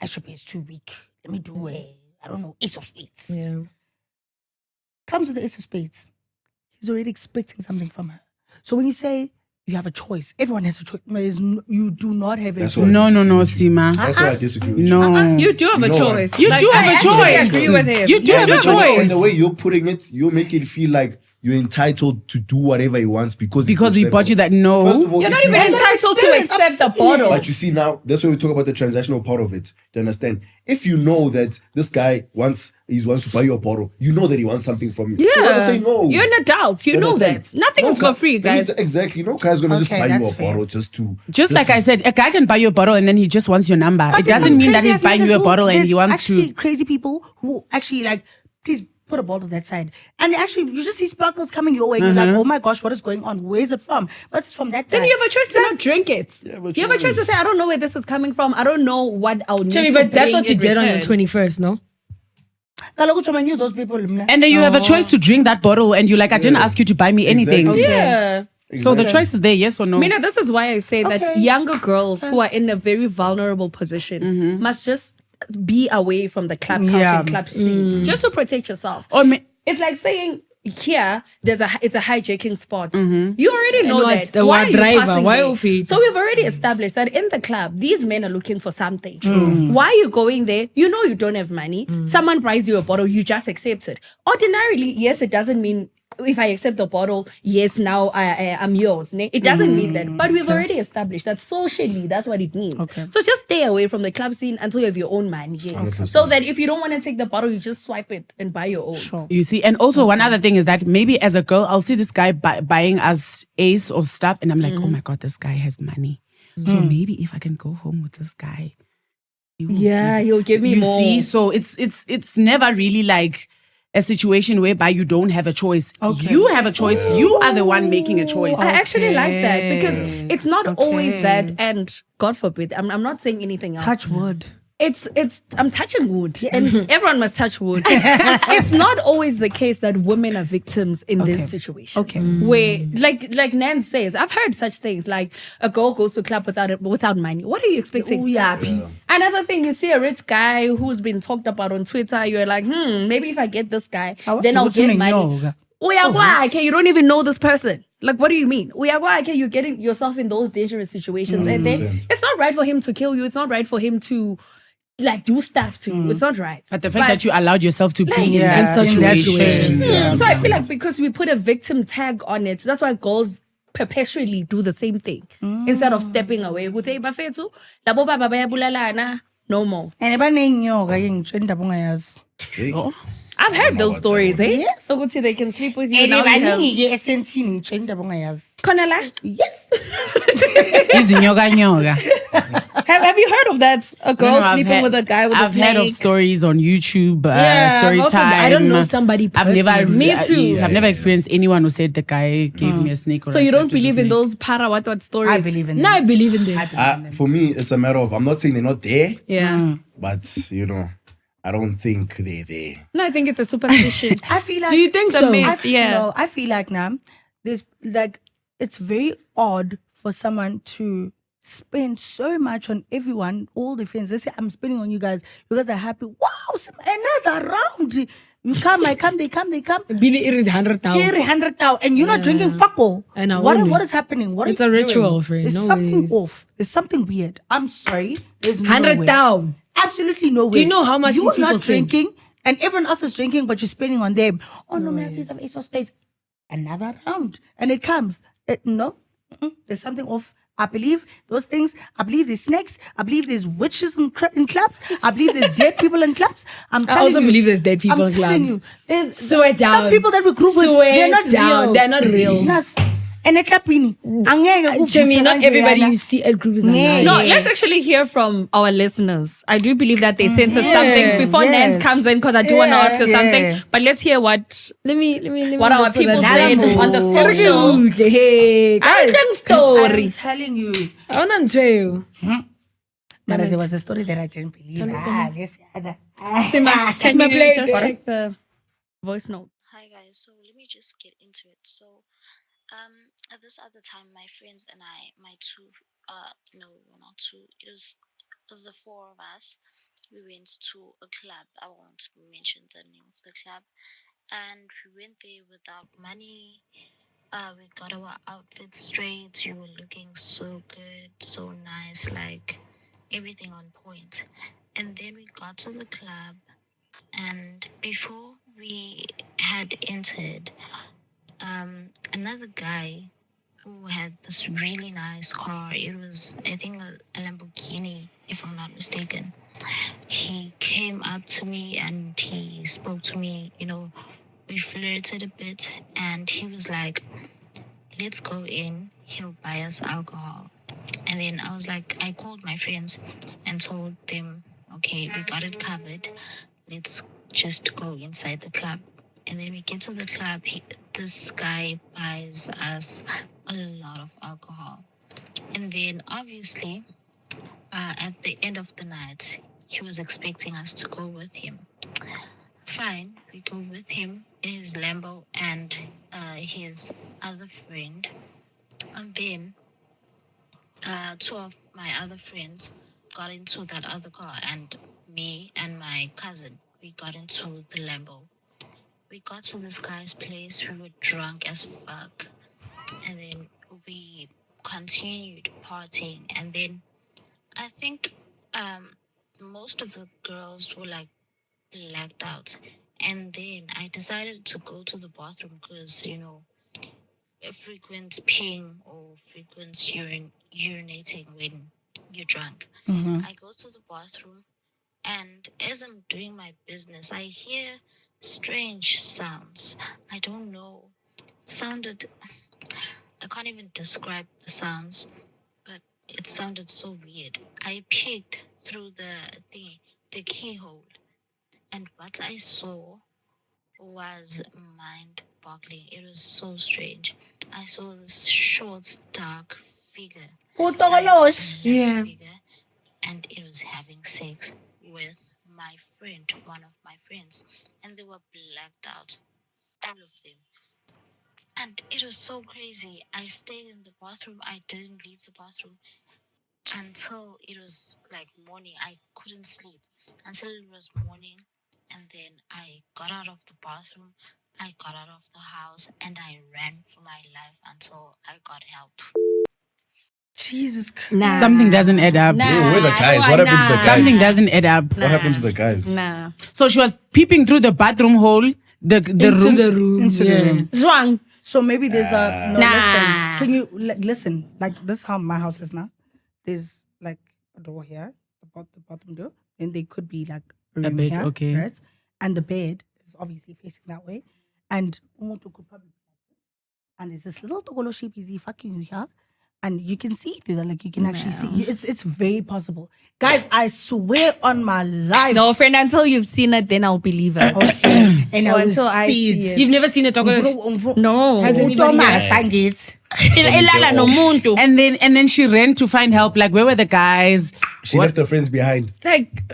Ashop is too weak. Let me do I don't know, Ace of Spades. Yeah. Comes with the Ace of Spades. He's already expecting something from her. So when you say you have a choice, everyone has a choice. You do not have a choice. No, Sima. That's why I disagree with you. No. You do have a choice. You do have a choice. I agree with him. You do have a choice. And the way you're putting it, you make it feel like you're entitled to do whatever he wants because he bought you that. No. First of all, You're not if even you- entitled to accept the bottle. But you see now, that's why we talk about the transactional part of it. Do you understand? If you know that this guy wants to buy you a bottle, you know that he wants something from you. Yeah. So you gotta say no. You're an adult. You know understand? that. Nothing is for free, guys. Exactly. No guy's gonna just Okay, buy you a that's fair. bottle just to. Like I said, a guy can buy you a bottle and then he just wants your number. But It there's doesn't some mean that crazy he's buying you a Africans bottle and there's he wants actually to. crazy people who actually like, please put a bottle that side. And actually, you just see sparkles coming your way. And you're like, oh my gosh, what is going on? Where is it from? But it's from that guy. Then you have a choice to not drink it. You have a You have a choice to choice. say, I don't know where this is coming from. I don't know what I'll need Chemi, to but that's bring what you in did on your return. 21st, no? I knew those people. And then you have a choice to drink that bottle and you're like, I didn't ask you to buy me anything. Exactly. Yeah. So the choice is there, yes or no? Mina, this is why I say that Okay. younger girls who are in a very vulnerable position must just be away from the club culture and club scene just to protect yourself. It's like saying here it's a hijacking spot. You already know what's that. the Why one are you driver? passing Why there? off it? So we've already established that in the club, these men are looking for something. Why are you going there? You know you don't have money. Someone buys you a bottle, you just accept it. Ordinarily, yes, it doesn't mean if I accept the bottle, yes, now I'm yours. Ne? It doesn't mean that. But we've already established that socially, that's what it means. So just stay away from the club scene until you have your own money. Yeah. So that if you don't want to take the bottle, you just swipe it and buy your own. Sure. You see, and also one other thing is that maybe as a girl, I'll see this guy buying us Ace or stuff, and I'm like, oh my God, this guy has money. So maybe if I can go home with this guy, He'll give me more. You see, so it's never really like a situation whereby you don't have a choice. You have a choice. You are the one making a choice. I actually like that because it's not always that, and God forbid, I'm not saying anything else. Touch wood. I'm touching wood, and everyone must touch wood. It's not always the case that women are victims in this situation. Where, like Nandz says, I've heard such things like a girl goes to a club without money. What are you expecting? Oh, yeah. Another thing, you see a rich guy who's been talked about on Twitter, you're like, maybe if I get this guy, then I'll get money. Okay, you don't even know this person. Like, what do you mean? Okay, you're getting yourself in those dangerous situations. And then it's not right for him to kill you. It's not right for him to like do stuff to you. It's not right. But the fact that you allowed yourself to be in that in that situation. situation. So I feel like because we put a victim tag on it, that's why girls perpetually do the same thing instead of stepping away. Go say, "Bafethu, labo baba bayabulalana." No more. And if I've heard those stories, eh? Yes. So they can sleep with you. Now you have... Konala? Yes. Easy, nyoga. Have you heard of that? A girl No, sleeping with a guy with a I've snake? heard of stories on YouTube, Yeah, story also, time. I don't know somebody personally. Me too. I've never experienced anyone who said the guy gave me a snake. Or So I you don't slept with a believe in snake. those para what stories? I believe in No, I them. believe in them. For me, it's a matter of I'm not saying they're not there, Yeah. but I don't think they're there. No, I think it's a superstition. I feel like. Do you think The so? myth. Yeah. No, I feel like now, there's like, it's very odd for someone to spend so much on everyone, all the friends. Let's say I'm spending on you guys. You guys are happy. Wow, another round. You come, I come, they come. Billy earned 100,000. Here, 100,000, and you're not drinking fuck all. And I What only- is happening? What It's are a you ritual, doing? friend. There's No something ways. off. There's something weird. I'm sorry. There's no way. 100,000. Absolutely no way. Do you know how much you're these people not spend? drinking and everyone else is drinking, but you're spending on them? Oh no, man, please have Ace of Spades. Another round, and it comes. No, there's something off. I believe those things. I believe there's snakes. I believe there's witches in clubs. I believe there's dead people in clubs. I'm I telling also you. believe there's dead people I'm in telling clubs. you. There's Swear down. some people that we grew with. Swear They're not down. real. They're not real. Nas, And a clapping. Chemi, not everybody you see at group is online. No, let's actually hear from our listeners. I do believe that they sent us something before Nandz comes in because I do want to ask her something. But let's hear what Let me what our people said on the socials. Hey, guys, I'm telling you. I want to tell you. But there was a story that I didn't believe. Yes, Can you just check the voice note? Hi guys, so let me just get into it. So, at this other time, my friends and I, no, not two, it was the four of us, we went to a club. I won't mention the name of the club. And we went there without money. We got our outfits straight. We were looking so good, so nice, like everything on point. And then we got to the club, and before we had entered, another guy who had this really nice car. It was, I think, a Lamborghini, if I'm not mistaken. He came up to me and he spoke to me, we flirted a bit, and he was like, let's go in, he'll buy us alcohol. And then I was like, I called my friends and told them, okay, we got it covered, let's just go inside the club. And then we get to the club, this guy buys us a lot of alcohol. And then obviously, at the end of the night, he was expecting us to go with him. Fine, we go with him in his Lambo and his other friend. And then two of my other friends got into that other car, and me and my cousin, we got into the Lambo. We got to this guy's place, we were drunk as fuck, and then we continued partying, and then I think most of the girls were like blacked out, and then I decided to go to the bathroom because, frequent peeing or frequent urinating when you're drunk. I go to the bathroom, and as I'm doing my business, I hear strange sounds. I don't know. I can't even describe the sounds, but it sounded so weird. I peeked through the keyhole, and what I saw was mind-boggling. It was so strange. I saw this short, dark figure. Yeah. Figure, and it was having sex with my friend, one of my friends, and they were blacked out, all of them. And it was so crazy. I stayed in the bathroom. I didn't leave the bathroom until it was like morning. I couldn't sleep until it was morning. And then I got out of the bathroom. I got out of the house and I ran for my life until I got help. Jesus Christ. Something doesn't add up. Where are the guys? What happened to the guys? Something doesn't add up. What happened to the guys? Nah. So she was peeping through the bathroom hole, the room. Into the room. Wrong. So maybe there's a... No, Nah. listen. Can you... listen. Like, this is how my house is now. There's, like, a door here. The bottom door. Then there could be, like, a room bed, here. okay. Right? And the bed is obviously facing that way. And Umuntu could probably... And there's this little togolo sheep is fucking here. And you can see through that, like you can actually see. It's very possible. Guys, I swear on my life. No, friend, until you've seen it, then I'll believe it. Okay. And I will Until I see see it. it. You've never seen a togolo? No. Has anybody it? Ilala no muntu. And then she ran to find help. Like, where were the guys? She left her friends behind. Like,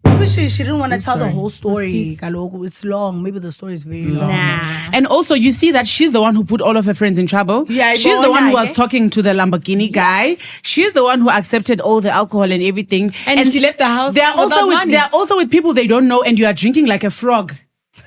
Maybe she didn't want to tell the whole story. Kaloku. It's long. Maybe the story is very long. nah. And also, you see that she's the one who put all of her friends in trouble. Yeah, she's the one who was yeah. talking to the Lamborghini guy. She's the one who accepted all the alcohol and everything. And she left the house They're also with people they don't know, and you are drinking like a frog.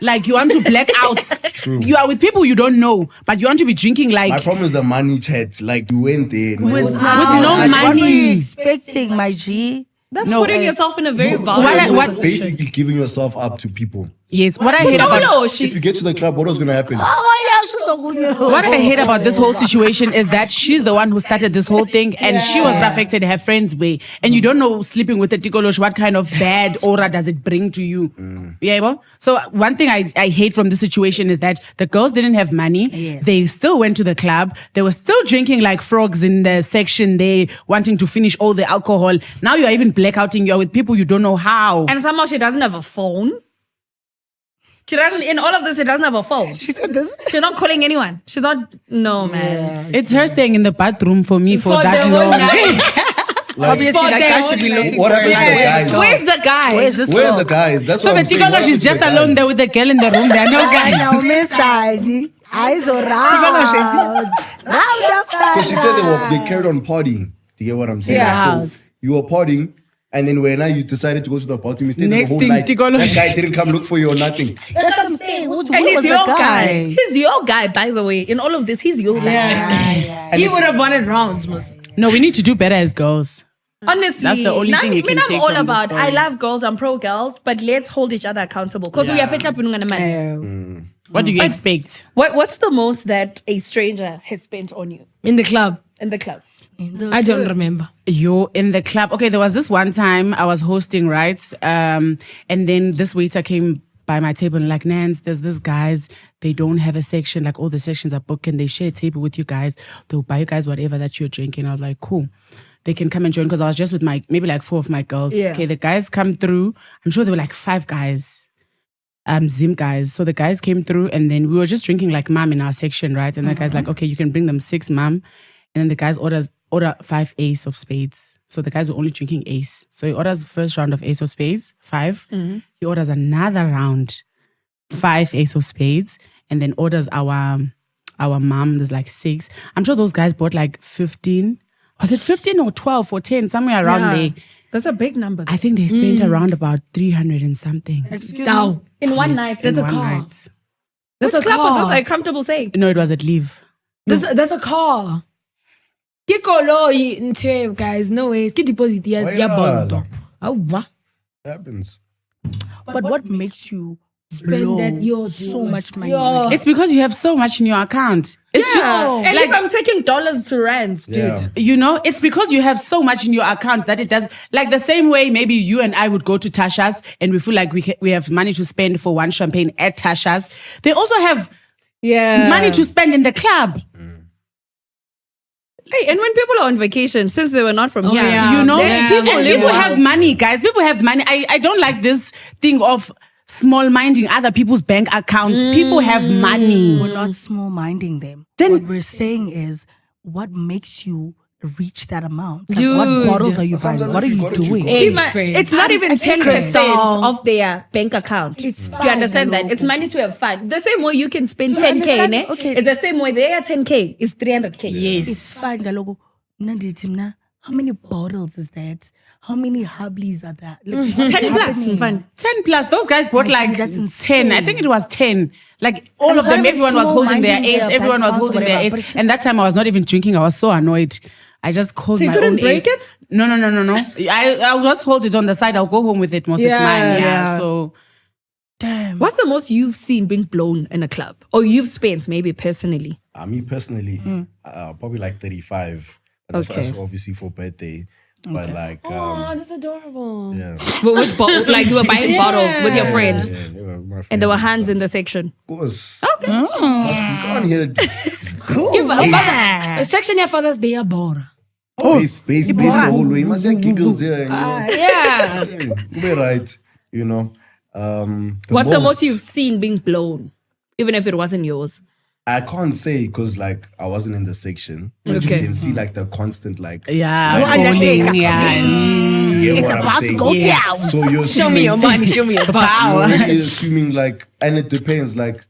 Like you want to black out. True. You are with people you don't know, but you want to be drinking like My problem is the money chat. Like, you went there. with no What were you money. expecting, my G? That's putting yourself in a very vulnerable what- position. Basically giving yourself up to people. Yes, what I hate about If you get to the club, what was going to happen? what I hate about this whole situation is that she's the one who started this whole thing, and she was affected her friend's way. And you don't know sleeping with a tikolosh, what kind of bad aura does it bring to you? Yeah, bro? So one thing I hate from this situation is that the girls didn't have money. Yes. They still went to the club. They were still drinking like frogs in the section there, wanting to finish all the alcohol. Now you are even blackouting. You're with people you don't know how. And somehow she doesn't have a phone. She doesn't, in all of this, she doesn't have a phone. She said this. She's not calling anyone. She's not, no, man. It's her staying in the bathroom for me for that the whole long. night. Obviously, that guy should be looking What for happened to the guys? Where's the guy? Where's this Where's girl? the guys? That's So what the I'm saying. What tikolosh is happened to just the alone guys? there with the girl in the room. There are no guys. Eyes around. Because she said they carried on partying. Do you get what I'm saying? Yeah. So you were partying, and then when you decided to go to the bathroom, you stayed there the Next whole thing, night. Tigolo- That guy didn't come look for you or nothing. That's what I'm saying. What And was he's the your guy. guy? He's your guy, by the way. In all of this, he's your guy. He would have wanted rounds, must. No, we need to do better as girls. Honestly, That's the only thing you can I'm take all from the about. story. I love girls. I'm pro girls, but let's hold each other accountable. Because we are petla punungana man. What do you expect? What's the most that a stranger has spent on you In the club. in the club? I don't remember. You're in the club. Okay, there was this one time I was hosting, right? And then this waiter came by my table and like, Nandz, there's this guys, they don't have a section, like all the sections are booked and they share a table with you guys. They'll buy you guys whatever that you're drinking. I was like, cool. They can come and join because I was just with maybe like 4 of my girls. Yeah. Okay, the guys come through. I'm sure there were like 5 guys. Zim guys. So the guys came through and then we were just drinking like mum in our section, right? And the guy's like, okay, you can bring them 6 mum. And then the guys order 5 ace of spades. So the guys were only drinking ace. So he orders the first round of ace of spades, 5. He orders another round, 5 ace of spades, and then orders our mum, there's like 6. I'm sure those guys bought like 15. Was it 15 or 12 or 10? Somewhere around there. That's a big number. I think they spent around about 300 and something. Excuse Now, me. In one night. In That's a one car. night. Which a club was car. this? Are you comfortable saying? No, it was at Leave. that's a car. Ke koloi nthe, guys, no ways. Ke deposit ya Why bondo. not? Oh, what? It happens. But what makes you Spend blow that yo so much money? Yo. It's because you have so much in your account. It's just And like if I'm taking dollars to rands, dude. Yeah. you know, it's because you have so much in your account that it does. Like the same way, maybe you and I would go to Tasha's and we feel like we have money to spend for one champagne at Tasha's. They also have money to spend in the club. Hey, and when people are on vacation, since they were not from here, yeah. You know, Yeah, people live wild. have money, guys. People have money. I don't like this thing of small minding other people's bank accounts. People have money. We're not small minding them. Then- what we're saying is, what makes you reach that amount? Like, Dude. what bottles are you Sometimes buying? What are if you you got it, you doing? got it. See, Friend. it's not even 10% Crystal. of their bank account. It's Do you understand fine, that? It's money to have fun. The same way you can spend You 10K, understand? ne? Okay. It's the same way their 10K is 300K. It's fine, Galogo. Nanditimna, how many bottles is that? How many hubblies are that? Like, what's 10 plus, happening? fun. 10 plus. Those guys bought My like G, that's 10. I insane. think it was 10. Like all And of it's not them, even everyone was small holding their minding ace. their Everyone bank was accounts or holding their whatever, ace. but it's just- And that time I was not even drinking. I was so annoyed. I just called So you my couldn't own break ace. it? No. I'll just hold it on the side. I'll go home with it. Most it's Yeah, mine. Yeah. yeah. So Damn. What's the most you've seen being blown in a club? Or you've spent, maybe personally? Me personally, probably like 35. But Okay. that's obviously for birthday. But like, Oh, that's adorable. yeah. Which bottle? Like you were buying bottles with your friends. Yeah, they were my And there were friends hands in the section. Of course. Okay. You can't hear Give a section your father's day bora. space the whole way. You must have giggles here. And, Yeah. We're right. You know. What's the most you've seen being blown? Even if it wasn't yours. I can't say because like I wasn't in the section, but Okay. you can see like the constant like. yeah, You're Undertaker. bowling, yeah. You get It's what I'm about to saying? go Yeah. down. So you're Show me your money, show me your power. You're really assuming like, and it depends like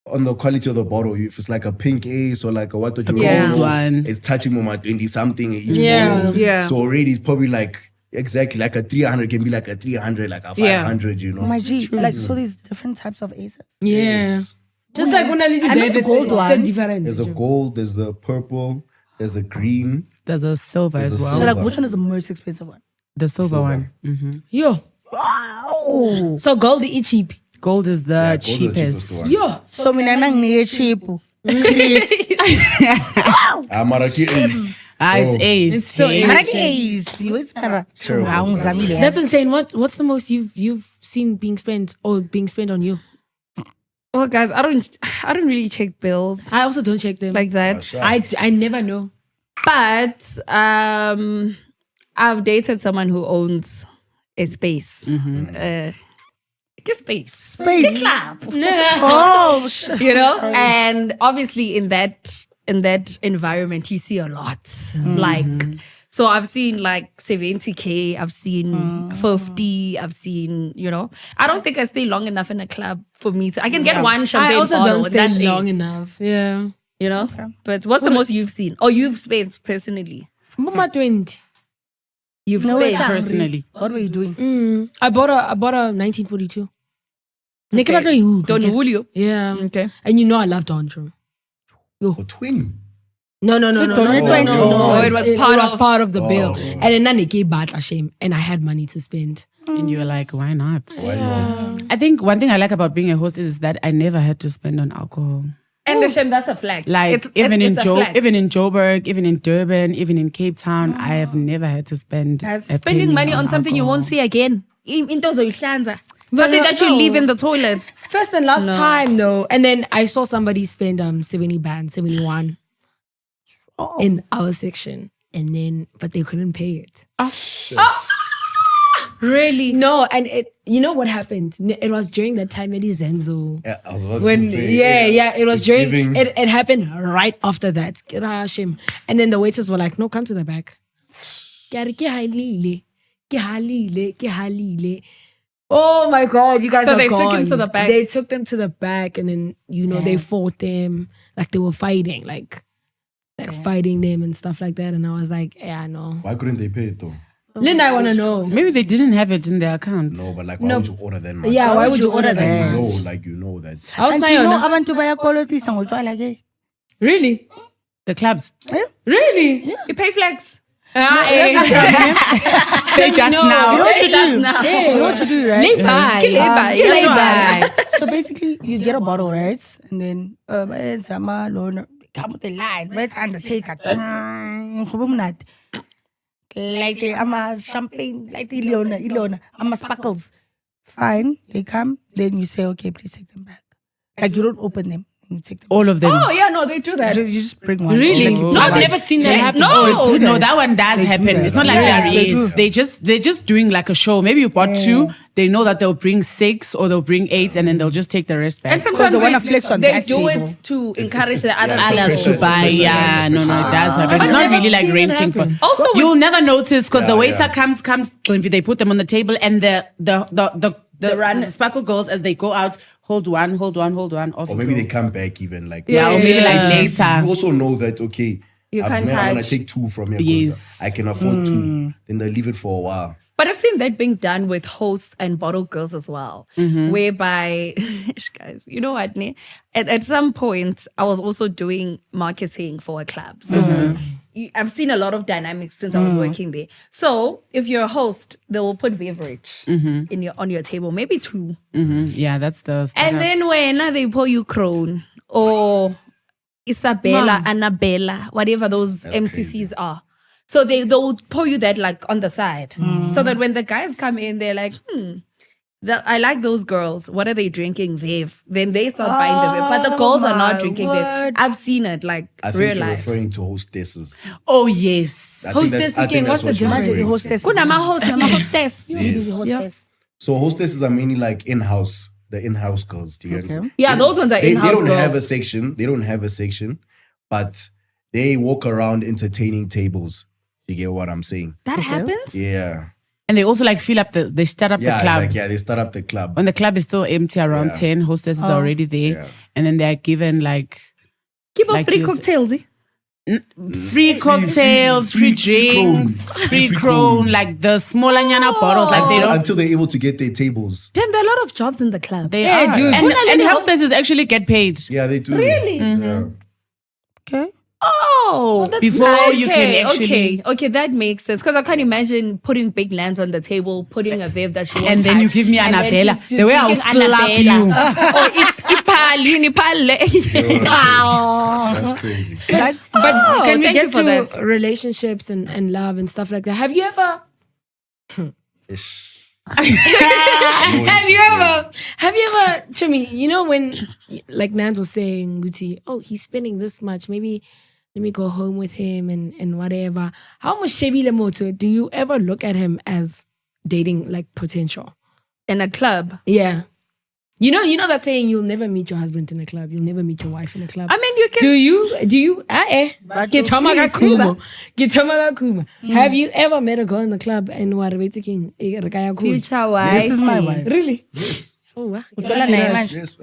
on the quality of the bottle. If it's like a pink ace or like a what do you Yeah. call One. it's touching on my 20 something each Yeah. bottle. Yeah. So already it's probably like exactly like a 300 can be like a 300, like a 500. You know. My G, like, so there's different types of aces. Yeah. Just like when I leave I know the gold one. different. There's a gold, there's the purple, there's a green. There's a silver There's as a well. So, like, Silver. which one is the most expensive one? The silver Silver. one. Yo. Wow. So gold is cheap. gold is the cheapest. one. Yo. So mina nanginike cheap. Please. Maraki Ace. It's Ace. It's still Hey. Ace. Maraki Ace. You wait para. That's insane. What's the most you've seen being spent on you? Oh, guys, I don't really check bills I also don't check them. like that. sure. I never know. But I've dated someone who owns a space. A space. Space. A club. Oh, shit. You know? And obviously in that environment you see a lot. Like, so I've seen like 70K, I've seen 50, I've seen, you know. I don't think I stay long enough in a club for me to I can get one champagne I also bottle, don't stay that's long it, enough. Yeah. you know. But what's the most you've seen or you've spent personally? Mama 20. You've No, spent it's Personally. What were you doing? I bought a 1942. Okay. Don Julio. Yeah. Okay. And you know I love Don Trump. For 20. No. Oh, it was part of the bill. Oh. And then Nane gave Batla shame and I had money to spend. And you were like, why not? Why not? I think one thing I like about being a host is that I never had to spend on alcohol. And the shame, that's a flex. Like It's even in a flex. even in Joburg, even in Durban, even in Cape Town, I have never had to spend a Spending penny money on something you won't alcohol. see again. Something that you leave in the toilet. First and last time though. And then I saw somebody spend 70 band, 71 in our section. And then but they couldn't pay it. Really? No, and you know what happened? It was during that time Eddie Zenzo. Yeah, I was about When to say. it was it's during giving- it happened right after that. Kirashim. And then the waiters were like, no, come to the back. Oh my God, you guys So are they took gone. him to the back. They took them to the back and then, they fought them. Like they were fighting, like fighting them and stuff like that. And I was like, yeah, no. Why couldn't they pay it though? Linda, I want to know. Maybe they didn't have it in their account. No, but like, why would you order that much? Yeah, why would you order Like, that? you know that. I was And not you know on. abantu bayakolotisa ngotshwala ke? Really? The clubs. Really? You pay flex. They just No. now. You know what you do? Now. You know what you do, right? Lay by. Lay by. So basically, you get a bottle, right? And then, it's a loan. Come with the line. Let's undertaker. Like the champagne, like the Ilona, sparkles. Fine, they come. Then you say, okay, please take them back. Like you don't open them. You take them. All of them. Oh yeah, no, they do that. You just bring one. Really? Like you No, I've provide. never seen that happen. No. No, that one does They do happen. that. It's not like Yeah, there they is. do. They're just doing like a show. Maybe you bought 2. They know that they'll bring 6 or they'll bring 8, and then they'll just take the rest back. And sometimes they wanna flex on they that do table. it to encourage the other yeah, Others to It's buy, pressure, yeah, it's no, it pressure. does happen. It's I've not never really like seen that renting. happen. Also, You'll never notice because the Yeah, waiter yeah. comes. They put them on the table, and the run- sparkle girls as they go out hold one. Off Or maybe they come back even like. or maybe like later. You also know that, okay, You can't I'm going to touch. take 2 from here because Yes. I can afford 2. Then they leave it for a while. But I've seen that being done with hosts and bottle girls as well, whereby, guys, you know what? At some point, I was also doing marketing for a club. So I've seen a lot of dynamics since I was working there. So if you're a host, they will put beverage on your table, maybe 2. Yeah, that's the stuff. And then when they pour you Crown or Isabella, Annabella, whatever those MCCs are. So they'll pour you that like on the side. So that when the guys come in, they're like, I like those girls. What are they drinking? Vev. Then they start buying the Vev. But the girls are not drinking Vev. I've seen it like I think real you're life. referring to hostesses. oh yes, I think Hostess I think again, that's what's the what you're difference? referring to. Hostess. Kunama host, nama hostess. Yes. So hostesses are mainly like in-house, the in-house girls. Do you understand? Yeah, those ones are They in-house don't have a girls. section. They don't have a section, but they walk around entertaining tables. You get what I'm saying? That happens? Yeah. and they also like fill up they start up Yeah, the club. they start up the club. When the club is still empty around Yeah. 10, hostess is already there, Yeah. and then they're given like Keep on Like free you said. cocktails. free cocktails, free drinks, free crone, like the smaller nyana bottles, like they don't. Until they're able to get their tables. Damn, there are a lot of jobs in the club. They Yeah, are. dude. And hostesses actually get paid. Yeah, they do. Really? Yeah. Okay. Oh, before you can actually. Okay, that makes sense. Because I can't imagine putting big lands on the table, putting a vev that she won't And then you touch, give me and then Annabella. she's The way I'll thinking slap you. That's crazy. But can we thank get you for to that. relationships and love and stuff like that? Have you ever? Ish. Have you ever, Chumi, you know when, like Nandz was saying, Guti, oh, he's spending this much, maybe let me go home with him and whatever. How much Shebile Moto do you ever look at him as dating like potential? in a club. Yeah. You know that saying, you'll never meet your husband in a club, you'll never meet your wife in a club. I mean, you can. Do you But Get you'll see, Khumo. Have you ever met a girl in the club and were waiting? Future wife. This is my wife. Really? Oh, wow. Yes.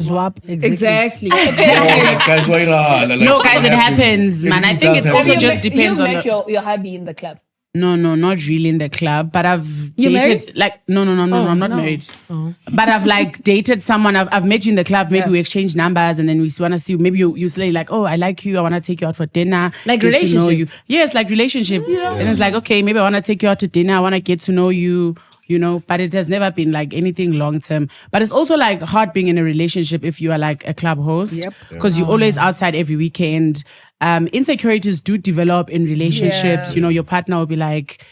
Swap. Exactly. Guys, why not? No, guys, it happens, man. I think it also just depends you on met your hubby in the club. No, not really in the club, but I've You dated married? like no, I'm not married. But I've like dated someone. I've met you in the club. Maybe we exchange numbers, and then we want to see. Maybe you say like, oh, I like you. I want to take you out for dinner. Like get to know relationship? you. Yes, like relationship. And it's like, okay, maybe I want to take you out to dinner. I want to get to know you. You know, but it has never been like anything long term. But it's also like hard being in a relationship if you are like a club host. Yep. Because you're always outside every weekend. Insecurities do develop in relationships. Yeah. You know, your partner will be like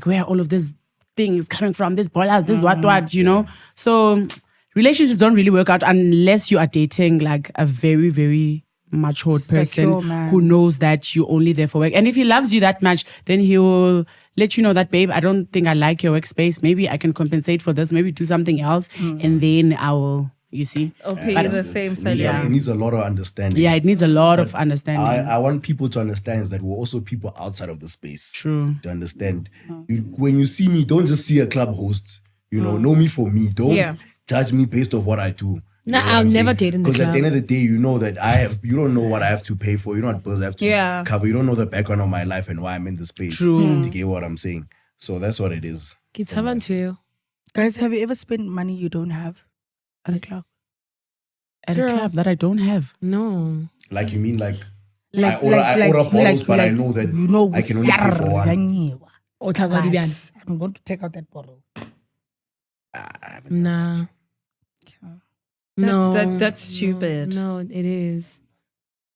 where are all of these things coming from? This ballers, this what, you know? So relationships don't really work out unless you are dating like a very, very matured person Secure man. who knows that you're only there for work. And if he loves you that much, then he will let you know that, babe, I don't think I like your workspace. Maybe I can compensate for this. Maybe do something else. And then I will, you see. Okay, But the same It salary. needs a lot of understanding. Yeah, it needs a lot of understanding. I want people to understand that we're also people outside of the space. True. To understand. When you see me, don't just see a club host. You know me for me. Don't judge me based off what I do. No, I'll never date in the Because at club. the end of the day, you know that you don't know what I have to pay for. You know what bills I have to cover. You don't know the background of my life and why I'm in the space. True. To get what I'm saying. So that's what it is. Kids haven't you? Guys, have you ever spent money you don't have at a club? At a club that I don't have. No. Like you mean like I order bottles, but I know that you know I can only pay for one. Guys, I'm going to take out that bottle. Nah. No. That's stupid. No, it is.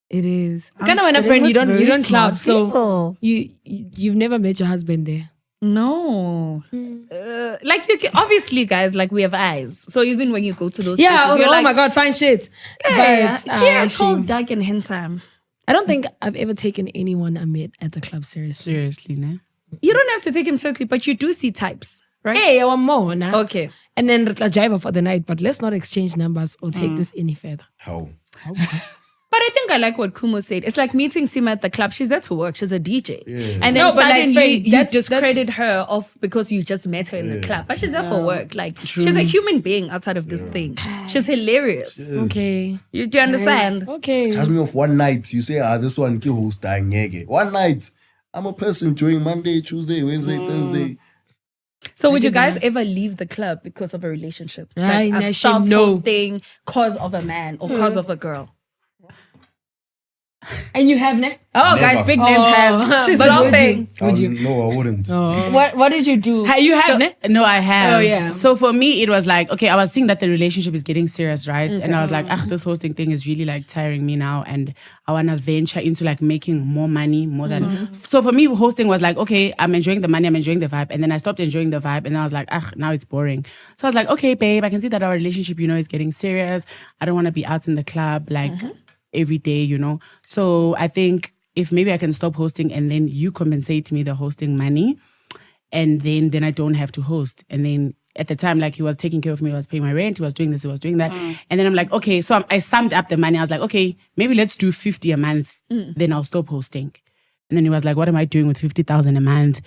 It is. Kind of when a friend you don't club, so you've never met your husband there. No. Like you can, obviously, guys, like we have eyes. So even when you go to those Yeah, places, you're oh like, my god, fine shit. yeah, But yeah, tall, dark, and handsome. I don't think I've ever taken anyone I met at the club seriously. Seriously, no? You don't have to take him seriously, but you do see types, right? Hey, I want more now. Okay. And then Ritla Jaiva for the night, but let's not exchange numbers or take this any further. How? But I think I like what Khumo said. It's like meeting Sima at the club. She's there to work. She's a DJ. Yeah. And then No, but like, suddenly Faith, you that's- discredit her off because you just met her in the club. But she's there for work. Like she's a human being outside of this thing. She's hilarious. Okay. Do you understand? Okay. Charge me off one night. You say, this one ki host dying nyege. One night. I'm a person during Monday, Tuesday, Wednesday, Thursday. So would you guys ever leave the club because of a relationship? Aye, Like nah, I've stopped no. posting cause of a man or cause of a girl. And you have ne? Oh, Never. guys, Big Nandz has. She's But would laughing. No, I wouldn't. What did you do? You have ne? No, I have. Oh, yeah. So for me, it was like, okay, I was seeing that the relationship is getting serious, right? And I was like, this hosting thing is really like tiring me now. And I want to venture into like making more money, more than. So for me, hosting was like, okay, I'm enjoying the money, I'm enjoying the vibe. And then I stopped enjoying the vibe. And I was like, now it's boring. So I was like, okay, babe, I can see that our relationship, is getting serious. I don't want to be out in the club like every day, So I think if maybe I can stop hosting and then you compensate me the hosting money, and then I don't have to host. And then at the time, like he was taking care of me, he was paying my rent, he was doing this, he was doing that. And then I'm like, okay, so I summed up the money. I was like, okay, maybe let's do 50 a month. Then I'll stop hosting. And then he was like, what am I doing with 50,000 a month?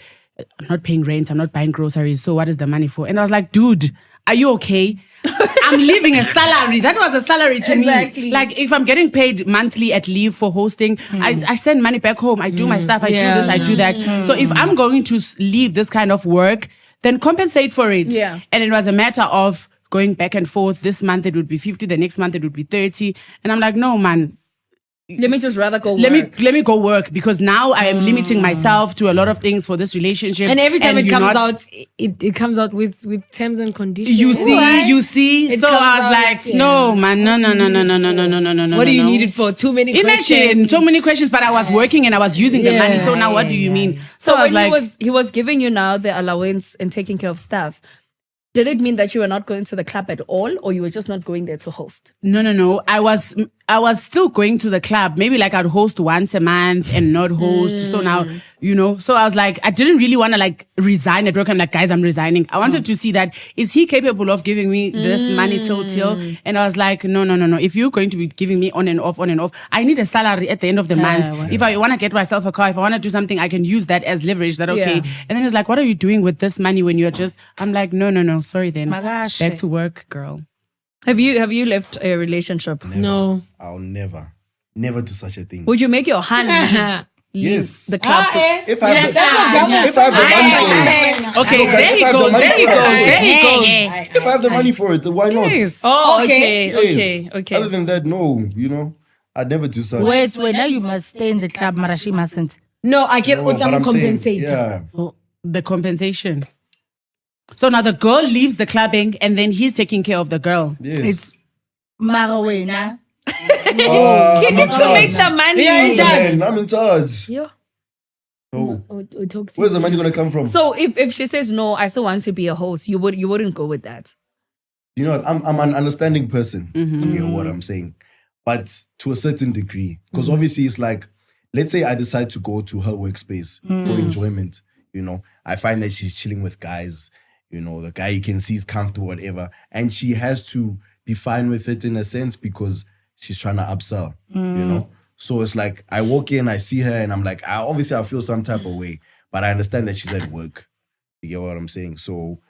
I'm not paying rent, I'm not buying groceries. So what is the money for? And I was like, dude, are you okay? I'm leaving a salary. That was a salary to me. Like if I'm getting paid monthly at leave for hosting, I send money back home. I do my stuff. I do this, I do that. So if I'm going to leave this kind of work, then compensate for it. Yeah. And it was a matter of going back and forth. This month it would be 50, the next month it would be 30. And I'm like, no, man. let me just rather go let work. me go work, because now I am limiting myself to a lot of things for this relationship. And every time it you're comes not- out, it comes out with terms and conditions. you see. It So comes I was out, like, yeah. no, man, no. What do you need it for? Too many Imagine questions. so many questions, but I was working and I was using the money. So now, what do you mean? So I was when like, he was giving you now the allowance and taking care of stuff, did it mean that you were not going to the club at all, or you were just not going there to host? no. I was still going to the club. Maybe like I'd host once a month and not host. So now, so I was like, I didn't really want to like resign at work. I'm like, guys, I'm resigning. I wanted to see that, is he capable of giving me this money till? And I was like, no. If you're going to be giving me on and off, I need a salary at the end of the month. If I want to get myself a car, if I want to do something, I can use that as leverage. That okay. Yeah. And then he's like, what are you doing with this money when you're just, I'm like, no, sorry then. Back to work, girl. Have you left a relationship? Never. No. I'll never do such a thing. Would you make your honey leave Yes. the club? If I have the money for it. Okay, there he goes. If I have the money for it, why not? Yes. Oh, Okay. okay. Other than that, no, I'd never do such. Wait, now you must stay in the club, Marashi mustn't. No, I get No, what but I'm I'm saying, compensated. yeah. The compensation. So now the girl leaves the clubbing and then he's taking care of the girl. Yes. It's Marawena. He needs to make the money. Man, I'm in charge. Yeah. No. Where's the money gonna come from? So if she says no, I still want to be a host, you wouldn't go with that. You know what? I'm an understanding person. You hear what I'm saying, but to a certain degree, because obviously it's like, let's say I decide to go to her workspace for enjoyment. I find that she's chilling with guys. The guy you can see is comfortable, whatever, and she has to be fine with it in a sense because she's trying to upsell. So it's like I walk in, I see her, and I'm like, obviously I feel some type of way, but I understand that she's at work. You get what I'm saying? So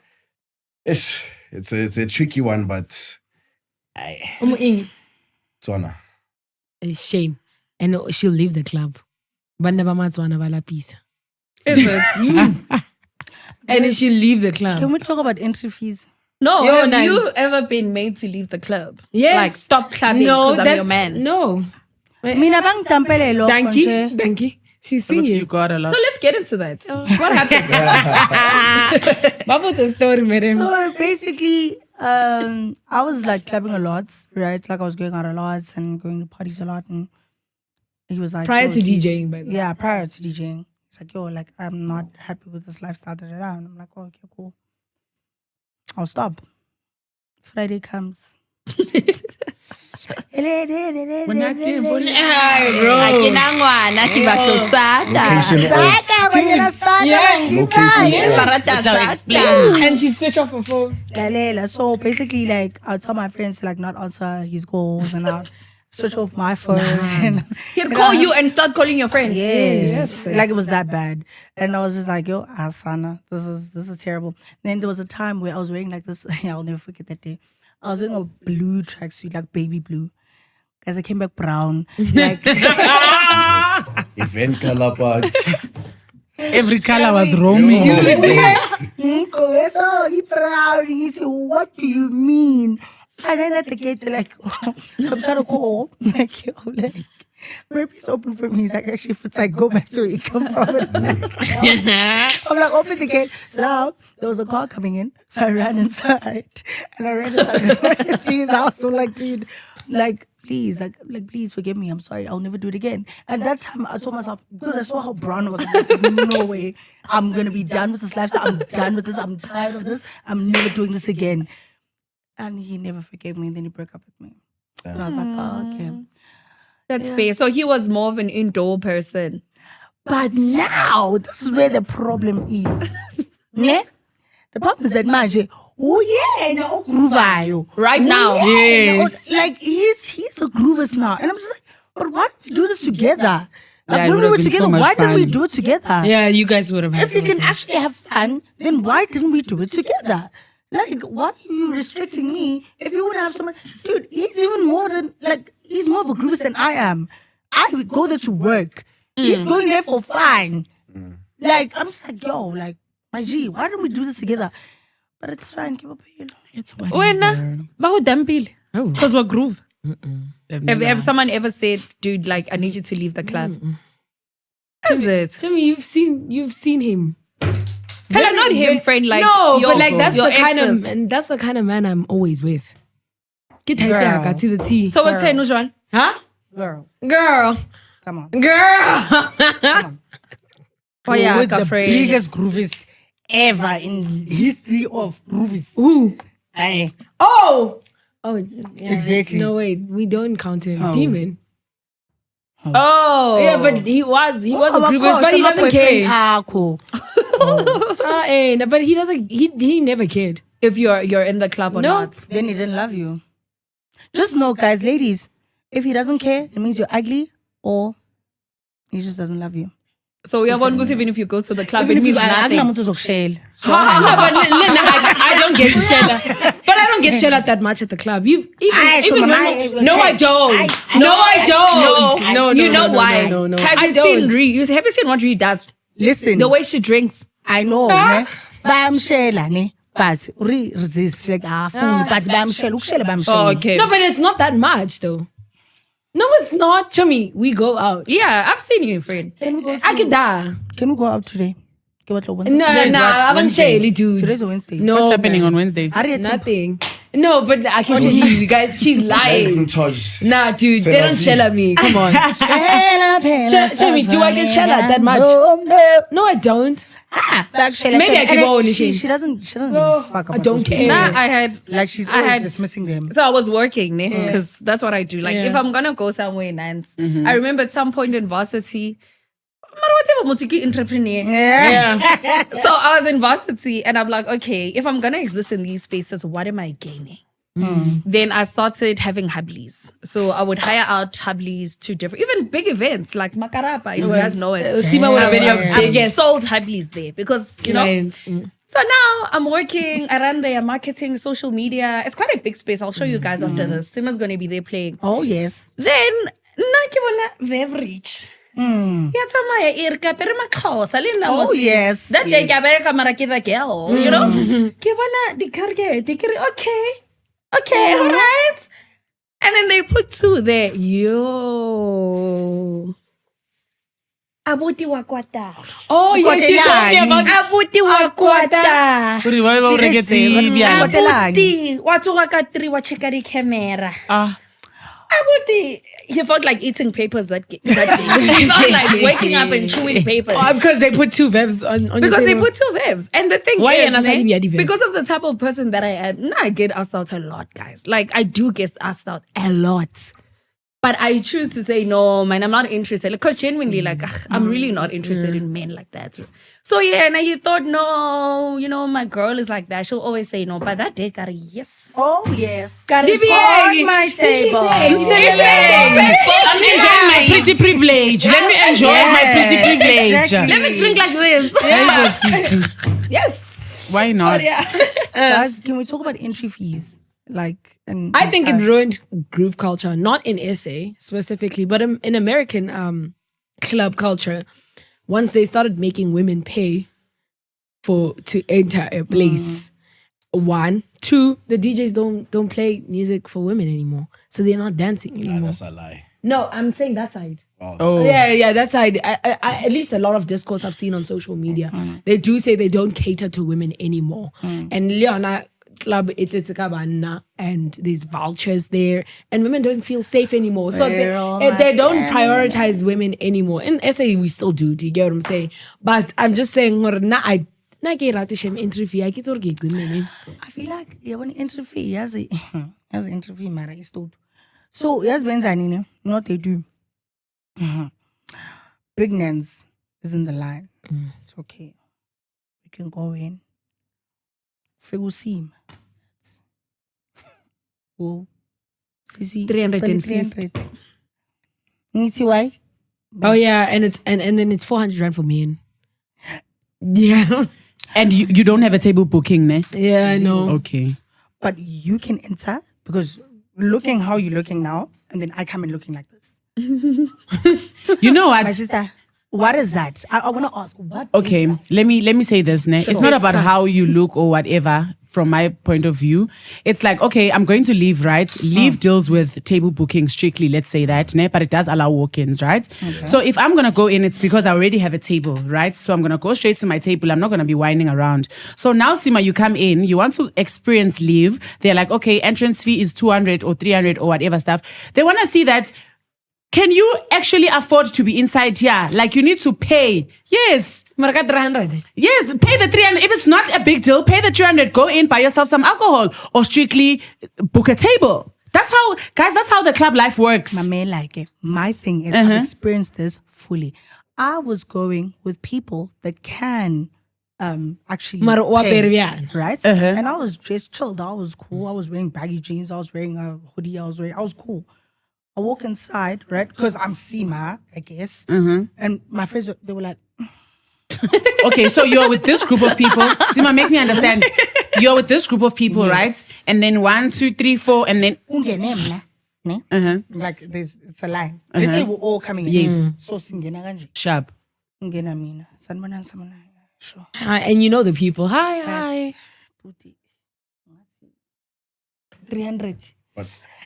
it's a tricky one, but Tswana. It's shame. And she'll leave the club. But never Is it? And then she'll leave the club. Can we talk about entry fees? No, Yo, have Nan. you ever been made to leave the club? Yes. Like stop clubbing No, because I'm your man. No. Mina bang tampele lo. Thank you. She's You singing. got a lot. So let's get into that. What happened? What was the story, madam? So basically, I was like clubbing a lot, right? Like I was going out a lot and going to parties a lot, and he was like Prior yo, to dude. DJing, by the way. Yeah, prior to DJing. He's like, yo, like I'm not happy with this lifestyle. And I'm like, oh, okay, cool. I'll stop. Friday comes. And she switched off her phone. So basically, like, I'll tell my friends to like not answer his calls and I'll switch off my phone. And, He'll call you and start calling your friends. yes. Like it was that bad. And I was just like, yo, Asana, this is terrible. Then there was a time where I was wearing like this, I'll never forget that day. I was wearing a blue tracksuit, like baby blue. Guys, I came back brown. Like Event color part. Every color was roaming. so he proud. He said, what do you mean? And then at the gate, they're like, I'm trying to call. I'm like, yo, like, maybe it's open for me. He's like, actually, if it's like, go back to where you come from. I'm like, open the gate. So now, there was a car coming in. So I ran inside. And I ran inside and see his house. So like, dude, like, please, like, please forgive me. I'm sorry. I'll never do it again. And that time I told myself, because I saw how brown it was, I'm like, there's no way I'm going to be done with this lifestyle. I'm done with this. I'm tired of this. I'm never doing this again. And he never forgave me. And then he broke up with me. And I was like, oh, okay. That's fair. So he was more of an indoor person. But now, this is where the problem is. Ne? The problem is that manje, Right now. Yes. Like he's the groovers now. And I'm just like, but why don't we do this together? Like Yeah, it when would we have were been together, so much why didn't we fun. do it together? Yeah, you guys would have had If you so can much fun. actually have fun, then why didn't we do it together? Like, why are you restricting me if you want to have someone? Dude, he's even more than, like, he's more of a groovist than I am. I would go there to work. He's going there for fun. Like, I'm just like, yo, like, my G, why don't we do this together? But it's fine, keep up here. It's Wena, bago dampile. Oh. Because we're groove. Have someone ever said, dude, like, I need you to leave the club? Is it? Jimmy, you've seen him. Hello, not him, friend. Like, no, but like that's your the kind of man I'm always with. Get hyper, got to the T. So what's saying, Nujan? Huh? Girl. Come on. Girl. Oh yeah, with the biggest groovist ever in history of groovies. Ooh. Aye. Oh, yeah, exactly. No, wait, we don't count him. Demon. Oh. Yeah, but he was a groovist, but he doesn't care. Cool. But he doesn't. He never cared if you're in the club or not. Then he didn't love you. Just know, guys, ladies, if he doesn't care, it means you're ugly or he just doesn't love you. So we have one good even if you go to the club, it means nothing. But I don't get shella. But I don't get shella that much at the club. No, I don't. No, you know why? No. Have you seen Ree? Have you seen what Ree does? Listen, the way she drinks. I know, ne? Bamshela, ne? But Ree resists like fool. But bamshela. Oh, okay. No, but it's not that much though. No, it's not. Chummy, we go out. Yeah, I've seen you, friend. Can we go Can we go out today? No, I haven't said dude. Today's a Wednesday. No, what's happening on Wednesday? Nothing. No, but I can show you guys. She's lying. Nah, dude, they don't shell at me. Come on. Chummy, do I get shell at that much? No, I don't. Maybe I can go on. She doesn't fuck up. I don't care. Nah, I had she's always dismissing them. So I was working, because that's what I do. Like if I'm gonna go somewhere in Nandz, I remember at some point in varsity. Entrepreneur. Yeah. So I was in varsity and I'm like, okay, if I'm gonna exist in these spaces, what am I gaining? Then I started having hubblies. So I would hire out hubblies to different, even big events like Makarapa. You guys know it. Sima would have been your biggest. Sold hubblies there because, you know. So now I'm working, I run their marketing, social media. It's quite a big space. I'll show you guys after this. Sima's going to be there playing. Oh, yes. Then, they've reached. Oh yes. That day the girl, you know. Okay, all right. And then they put 2 there. Yo. Abuti wakwata. Oh, yes, you told me about Abuti wakwata. Abuti watu wakatri wacheka di camera. Abuti. He felt like eating papers that day. He felt like waking up and chewing papers. Oh, because they put 2 vevs on because the they put 2 vevs. And the thing is, because of the type of person that I am, I get asked out a lot, guys. Like, I do get asked out a lot. But I choose to say, no, man, I'm not interested. Because genuinely, like, I'm really not interested in men like that. So, yeah, and he thought, no, you know, my girl is like that. She'll always say no. But that day, Kari, yes. Oh, yes. Kari, on my table. I'm enjoying my pretty privilege. Let me enjoy my pretty privilege. Exactly. Let me drink like this. Yes. Why not? Guys, can we talk about entry fees? Like, I think it ruined groove culture, not in SA specifically, but in American club culture. Once they started making women pay to enter a place, 1, 2, the DJs don't play music for women anymore, so they're not dancing anymore. That's a lie. No, I'm saying that side. Oh. So yeah, that side. I at least a lot of discourse I've seen on social media, they do say they don't cater to women anymore, and Leona. Club it's a cabana and there's vultures there and women don't feel safe anymore, so they don't prioritize women anymore. In SA we still do you get what I'm saying? But I'm just saying I entry fee. I feel like when entry fee has entry fee mara is told. So yes benzani what they do. Big Nandz is in the line. It's okay, we can go in. Figu sim. Oh, 350. Why? Oh yeah, and it's and then it's 400 rand for men. Yeah, and you don't have a table booking, ne? Yeah, I know. Okay, but you can enter because looking how you're looking now, and then I come in looking like this. You know what, my sister? What is that? I want to ask. What? Okay, let me say this, ne? It's not about how you look or whatever. from my point of view. It's like, okay, I'm going to leave, right? Leave deals with table booking strictly, let's say that, but it does allow walk-ins, right? Okay. So if I'm going to go in, it's because I already have a table, right? So I'm going to go straight to my table. I'm not going to be whining around. So now, Sima, you come in, you want to experience leave. They're like, okay, entrance fee is 200 or 300 or whatever stuff. They want to see that, can you actually afford to be inside here? Like, you need to pay. Yes. Maraka 300. Yes, pay the 300. If it's not a big deal, pay the 300. Go in, buy yourself some alcohol or strictly book a table. That's how, guys, that's how the club life works. My thing is, I've experienced this fully. I was going with people that can actually pay, right? And I was just chilled. I was cool. I was wearing baggy jeans. I was wearing a hoodie. I was cool. I walk inside, right? Because I'm Sima, I guess. And my friends, they were like... Okay, so you're with this group of people. Sima, make me understand. You're with this group of people, right? And then 1, 2, 3, 4, and then... Like, it's a line. Let's say we're all coming in. Yes. So, singena kanje. Sharp. Ngena mina. Sanibonani, sanibonani. Sure. Hi, and you know the people. Hi. 300.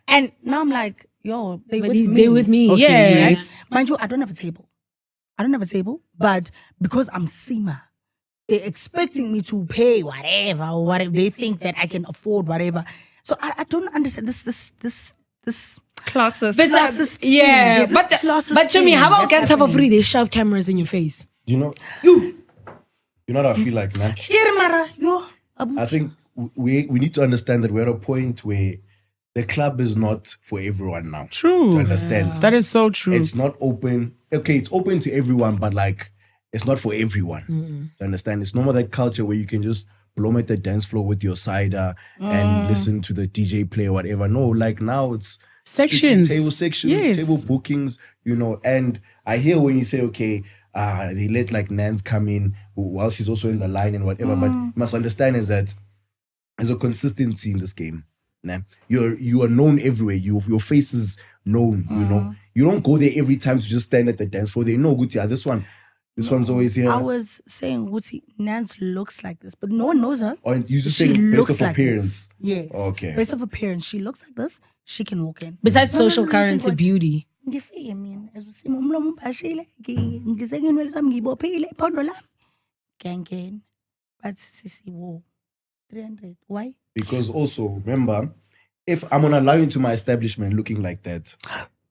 And now I'm like, yo, they with me. They with me. Okay, yeah. yes. Mind you, I don't have a table. But because I'm Sima, they're expecting me to pay whatever or whatever. They think that I can afford whatever. So I don't understand this Classist. classist thing. Yeah, There's this classist but Jimmy, thing how about that's get for happening. free? They shove cameras in your face. You know what I feel like, man? I think we need to understand that we're at a point where the club is not for everyone now. True. To understand. That is so true. It's not open. Okay, it's open to everyone, but like, it's not for everyone. To understand? It's no more that culture where you can just blow at the dance floor with your cider and listen to the DJ play or whatever. No, like now it's sections. Table sections, Yes. table bookings, and I hear when you say, okay, they let like Nandz come in while she's also in the line and whatever, but you must understand is that there's a consistency in this game. Nah. You are known everywhere. Your face is known, you know. You don't go there every time to just stand at the dance floor. They know, good, yeah, this one's always here. I was saying, Wuti, Nandz looks like this, but no one knows her. Or you just say She based looks of like appearance. this. Yes. Okay. Based of appearance, she looks like this. She can walk in. Besides social currency, beauty. Ngifike mina azusima umlomo ubhashile ngize nginwele sami ngibophile iphondo lami ngiyangena but sisi wo 300 why Because also remember, if I'm gonna allow you into my establishment looking like that,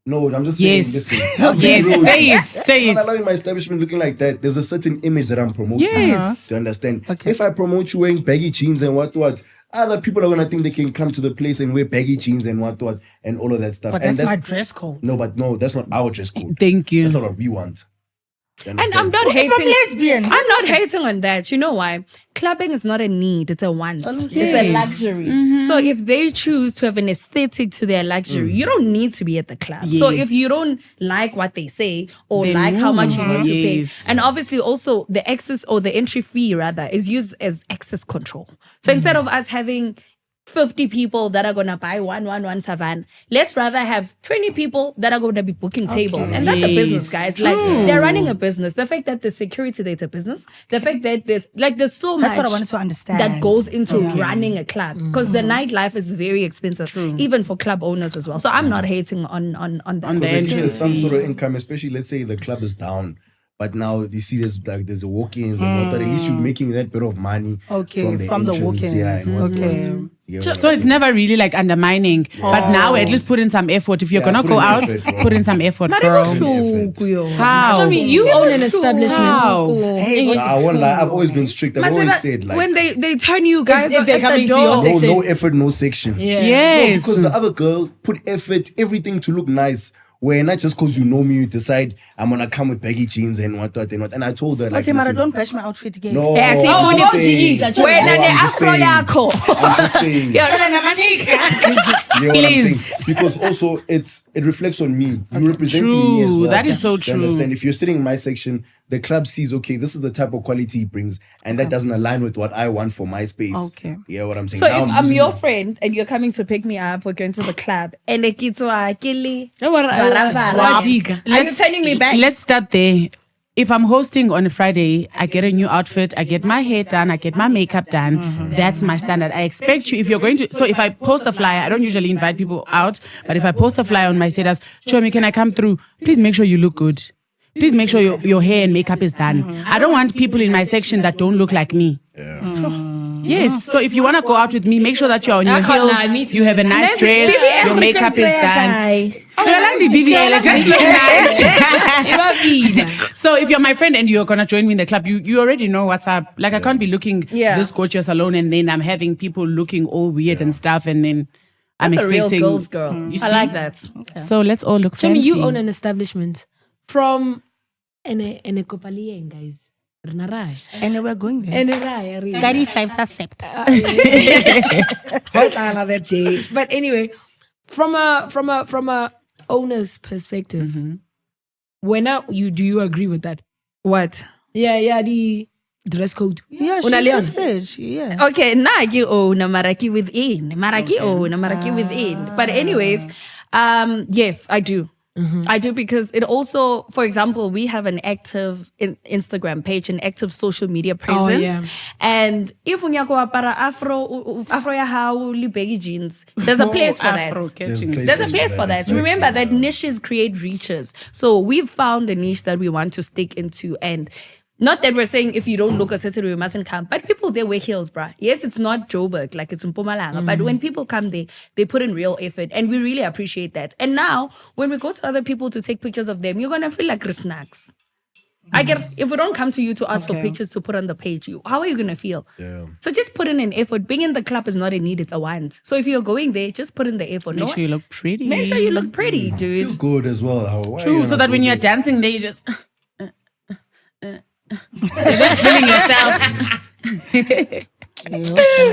no, I'm just saying. Yes. Listen, Yes. Say I'm it. not allowing my establishment looking like that. There's a certain image that I'm promoting. Yes. To understand. Okay. If I promote you wearing baggy jeans and what, other people are gonna think they can come to the place and wear baggy jeans and what, and all of that stuff. but and that's my dress code. No, that's not our dress code. Thank you. That's not what we want. You And understand? I'm not hating. I'm lesbian. I'm not hating on that. You know why? Clubbing is not a need, it's a want. It's a luxury. So if they choose to have an aesthetic to their luxury, you don't need to be at the club. So if you don't like what they say or Then like how much you need to yes. pay, and obviously also the access or the entry fee rather is used as access control. So instead of us having 50 people that are going to buy 111 Savan, let's rather have 20 people that are going to be booking tables. And that's a business, guys. Like, they're running a business. The fact that the security there's a business, the fact that there's so much That's what I wanted to understand. that goes into running a club, because the nightlife is very expensive, even for club owners as well. So I'm not hating on that. On the Because at least there's some entry sort of income, especially let's say the club is down. But now you see there's a walk-ins and what, at least you're making that bit of money from the entrance, walk-ins. and whatnot. Okay. You get what So I'm it's saying? never really like undermining. But now at least put in some effort. If you're Yeah, gonna put go in out, effort, bro. put in some effort, girl. How? I mean, you own an establishment. How? Hey, I won't lie, I've always been strict. I've always said like when they turn you guys If they're at coming the to your door, section. no effort, no section. Yeah. Yes. Because the other girl put effort, everything to look nice. Where not just because you know me, you decide I'm gonna come with baggy jeans and what. And I told her like, okay, Mara, listen, don't bash my outfit again. no, Yeah, see, I'm when just it saying. is, when No, the I'm just afro saying. yako. I'm just saying. You know what I'm Please. saying? Because also it reflects on me. You're representing me as True. well. That is so You true. understand? If you're sitting in my section, the club sees, okay, this is the type of quality he brings, and that doesn't align with what I want for my space. Okay. You know what I'm saying? So Now if I'm losing- your friend and you're coming to pick me up, we're going to the club, and the kids are killing. Are you turning me back? Let's Let's start there. if I'm hosting on a Friday, I get a new outfit, I get my hair done, I get my makeup done. That's my standard. I expect you, if you're going to, so if I post a flyer, I don't usually invite people out, but if I post a flyer on my status, Chomi, can I come through? Please make sure you look good. Please make sure your hair and makeup is done. I don't want people in my section that don't look like me. Yes, so if you want to go out with me, make sure that you're on your heels, you have a nice dress, your makeup is done. So if you're my friend and you're gonna join me in the club, you already know what's up. Like I can't be looking this gorgeous alone and then I'm having people looking all weird and stuff and then I'm That's expecting a real girl's girl. I like that. Okay. So let's all look fancy. Jimmy, you own an establishment from Kopalien, guys. And we're going there. And 35 accept. What another day. But anyway, from a owner's perspective, when do you agree with that? What? Yeah, the dress code. Yeah, she just said, yeah. Okay, Nagi Maraki within. Maraki within. But anyways, yes, I do. I do because it also, for example, we have an active Instagram page, an active social media presence. And if unyako para afro ya hao baggy jeans, there's a place for that. There's a place for that. Remember that niches create reaches. So we've found a niche that we want to stick into, and not that we're saying if you don't look a certain way, we mustn't come. But people, they wear heels, bruh. Yes, it's not Joburg, like it's in Mpumalanga. But when people come, they put in real effort. And we really appreciate that. And now, when we go to other people to take pictures of them, you're going to feel like snacks. If we don't come to you to ask for pictures to put on the page, how are you going to feel? Yeah. So just put in an effort. Being in the club is not a need, it's a want. So if you're going there, just put in the effort. Make sure you look pretty. Make sure you look pretty, dude. Feel good as well. True, so that when you're dancing there, you just... You're just feeling yourself.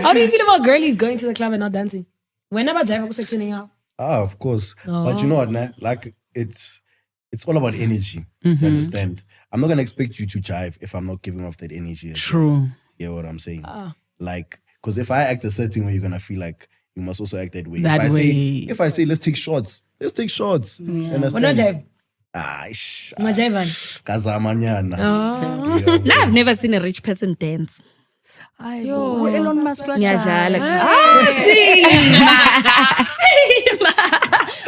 How do you feel about girlies going to the club and not dancing? Whenever Jaiva was sectioning out. Of course. But you know what, nah? Like it's all about energy. You understand? I'm not gonna expect you to jive if I'm not giving off that energy. True. You know what I'm saying? Like, because if I act a certain way, you're gonna feel like you must also act that way. If I say let's take shots. Understand? We're not jive. Kazamanyana. Now I've never seen a rich person dance. Elon Musk.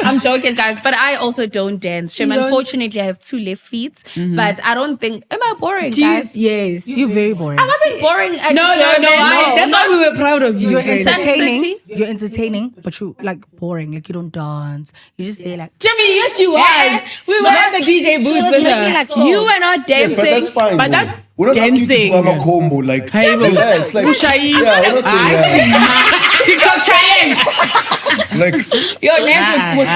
I'm joking, guys, but I also don't dance. Unfortunately, I have 2 left feet, but I don't think. Am I boring, guys? Yes, you're very boring. I wasn't boring. No. That's why we were proud of you. You're entertaining. You're entertaining, but you like boring. Like you don't dance. You just there like. Jimmy, yes, you was. We were at the DJ booth with her. You were not dancing. Yes, but that's fine. But that's we're not asking you to dancing. do a combo. Like, relax. Like, Bushai. we're not saying that. TikTok challenge. Like, your name was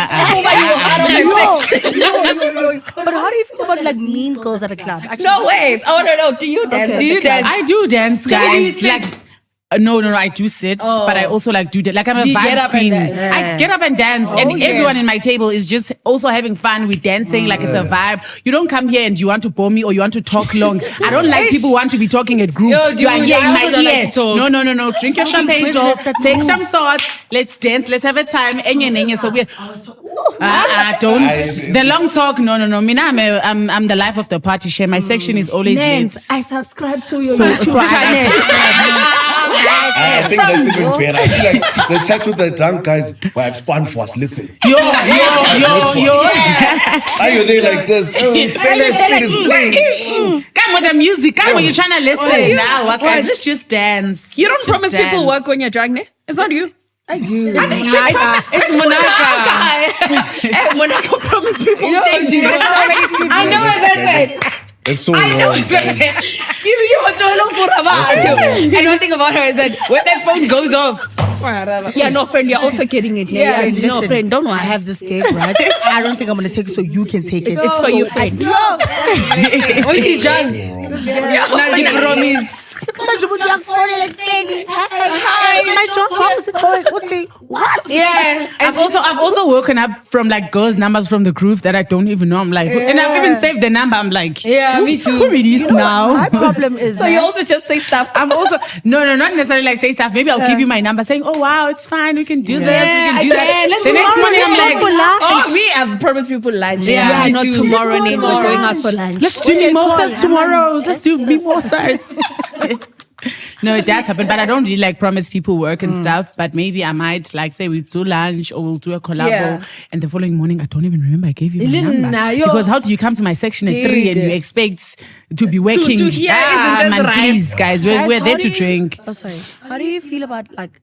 But how do you feel about like mean girls at a club? Actually, no way. Oh no. Do you dance? Okay. Do you dance? I do dance, guys. Like, no, I do sit, but I also like do that. Like I'm a vibes queen. I get up and dance, and everyone in my table is just also having fun with dancing. Like it's a vibe. You don't come here and you want to bore me or you want to talk long. I don't like people who want to be talking at group. You are here in my ear. No. Drink your champagne, take some sauce. Let's dance. Let's have a time. So we're. Don't the long talk. No. I'm the life of the party. Share my section is always lit. I subscribe to your YouTube channel. I think that's even better. I feel like the chats with the drunk guys. Well, I've spun for us. Listen. Yo. Are you there like this? Shit is playing. Come with the music. Come when you're trying to listen. Now, guys, let's just dance. You don't promise people work when you're drunk, ne? It's not you. I do. It's Monaka. Monaka promised people things. I know what that said. It's so wrong. You was so long for Rabat. And one thing about her is that when that phone goes off. Yeah, no, friend, you're also getting it. Yeah, listen, no, friend, don't worry. I have this cake, right? I don't think I'm gonna take it, so you can take it. It's for you, friend. When he's drunk. Now you promise. But My job, how is it going? What? Yeah, I've also woken up from like girls' numbers from the group that I don't even know. I'm like, and I've even saved the number. I'm like, me too. Who read this now? My problem is So you also just say stuff. I'm also no, not necessarily like say stuff. Maybe I'll give you my number, saying, "Oh wow, it's fine. We can do this. We can do that." The next morning, I'm like, we have promised people lunch. Yeah, not tomorrow. We're going out for lunch. let's do mimosas tomorrow. Let's do mimosas. No, it does happen, but I don't really like promise people work and stuff. But maybe I might like say we'll do lunch or we'll do a collabo, and the following morning I don't even remember I gave you my number because how do you come to my section at 3 and you expect to be working? Isn't this right? Please, guys, we're there to drink. Oh, sorry. How do you feel about like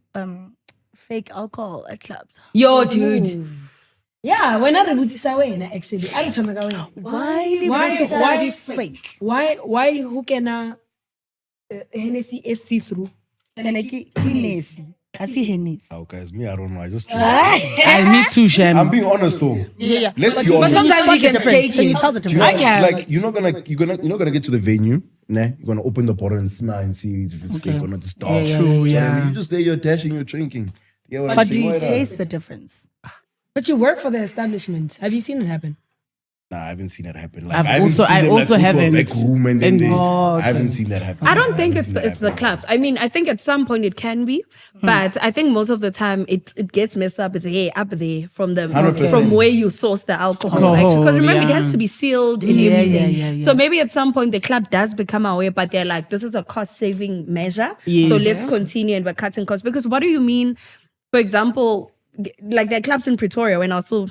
fake alcohol at clubs? Yo, dude. Yeah, when I rebutisa wena actually, I don't know Why fake? why who can Hennessy is see through? Hennessy. I see Hennessy. Oh, guys, me, I don't know. I just. Me too, Shem. I'm being honest though. Yeah. Let's be But honest. sometimes you can fake Can you it. tell the Do you difference? know, I can. like you're not gonna get to the venue. Nah, you're gonna open the bottle and smell and see if it's fake or not. It's dark. True, yeah. You just there, you're dashing, you're drinking. You get what I'm But do saying? you Why not? taste the difference? But you work for the establishment. Have you seen it happen? Nah, I haven't seen that happen. Like, I've I haven't also- seen I them, also like, go to a haven't. back room and then And- they, Oh, okay. I haven't seen that happen. I don't think haven't it's seen the, that it's the happen. clubs. I mean, I think at some point it can be, but I think most of the time it gets messed up there from the 100%. from where you source the alcohol. Because remember, it has to be sealed and everything. Yeah. So maybe at some point the club does become aware, but they're like, this is a cost saving measure. Yes. So let's continue and we're cutting costs. Because what do you mean? For example, like there are clubs in Pretoria when I was still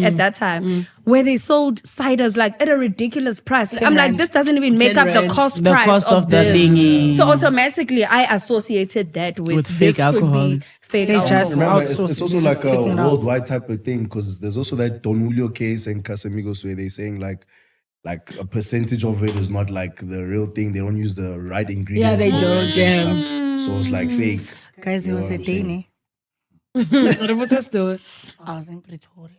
at that time where they sold ciders like at a ridiculous price. Like, I'm like, this doesn't even make up the 10 cost The price cost of the this. thingy. So automatically I associated that with fake this alcohol. could be fake They alcohol. just- Remember, outsource it's it, also just like a taking it out. worldwide type of thing because there's also that Don Julio case and Casamigos where they're saying like a percentage of it is not like the real thing. They don't use the right ingredients. they for it don't, and stuff. So it's like fake. Guys, there was a day, ne? What's that story? I was in Pretoria.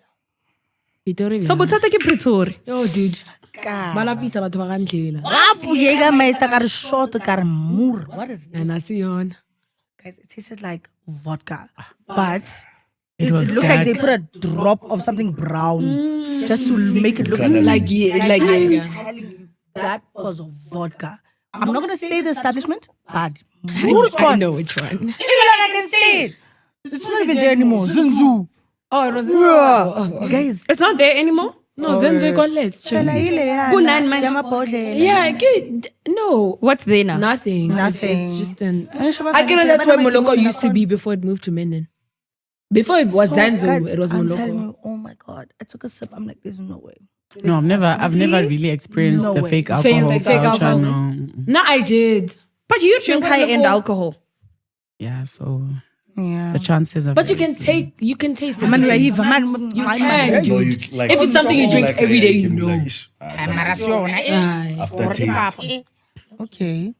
So bothata ke Pretoria. Yo, dude. God. Malapisa batho ba ka ntlela. Jägermeister got a short, got a moor. What is this? And I see on. Guys, it tasted like vodka, but It it was looked like dark. they put a drop of something brown just to make it look Colour. Like I'm yeah. telling you, that was vodka. I'm not gonna say the establishment, but moor is I gone. know which one. Even like I can say it. It's not even there anymore. Zinzu. Oh, it was. Guys. It's not there anymore. No, Zenzo let's check. Kunani manje? Yeah, good. No, What's there now? nothing. Nothing. It's just an. I get that's where Moloko used to be before it moved to Menin. Before it was Zanzo, it was I'm telling Moloko. you, oh my God. I took a sip. I'm like, there's no way. No, I've never really experienced No the way. fake alcohol. Fake culture, alcohol. No. No, I did. But you drink high-end alcohol. Yeah, so Yeah. the chances of But you can taste the Man, we are difference. even, man. can, No, dude. you, like, If it's something you drink every day, you can be know. like, "Ish, some Aye. after taste. Okay.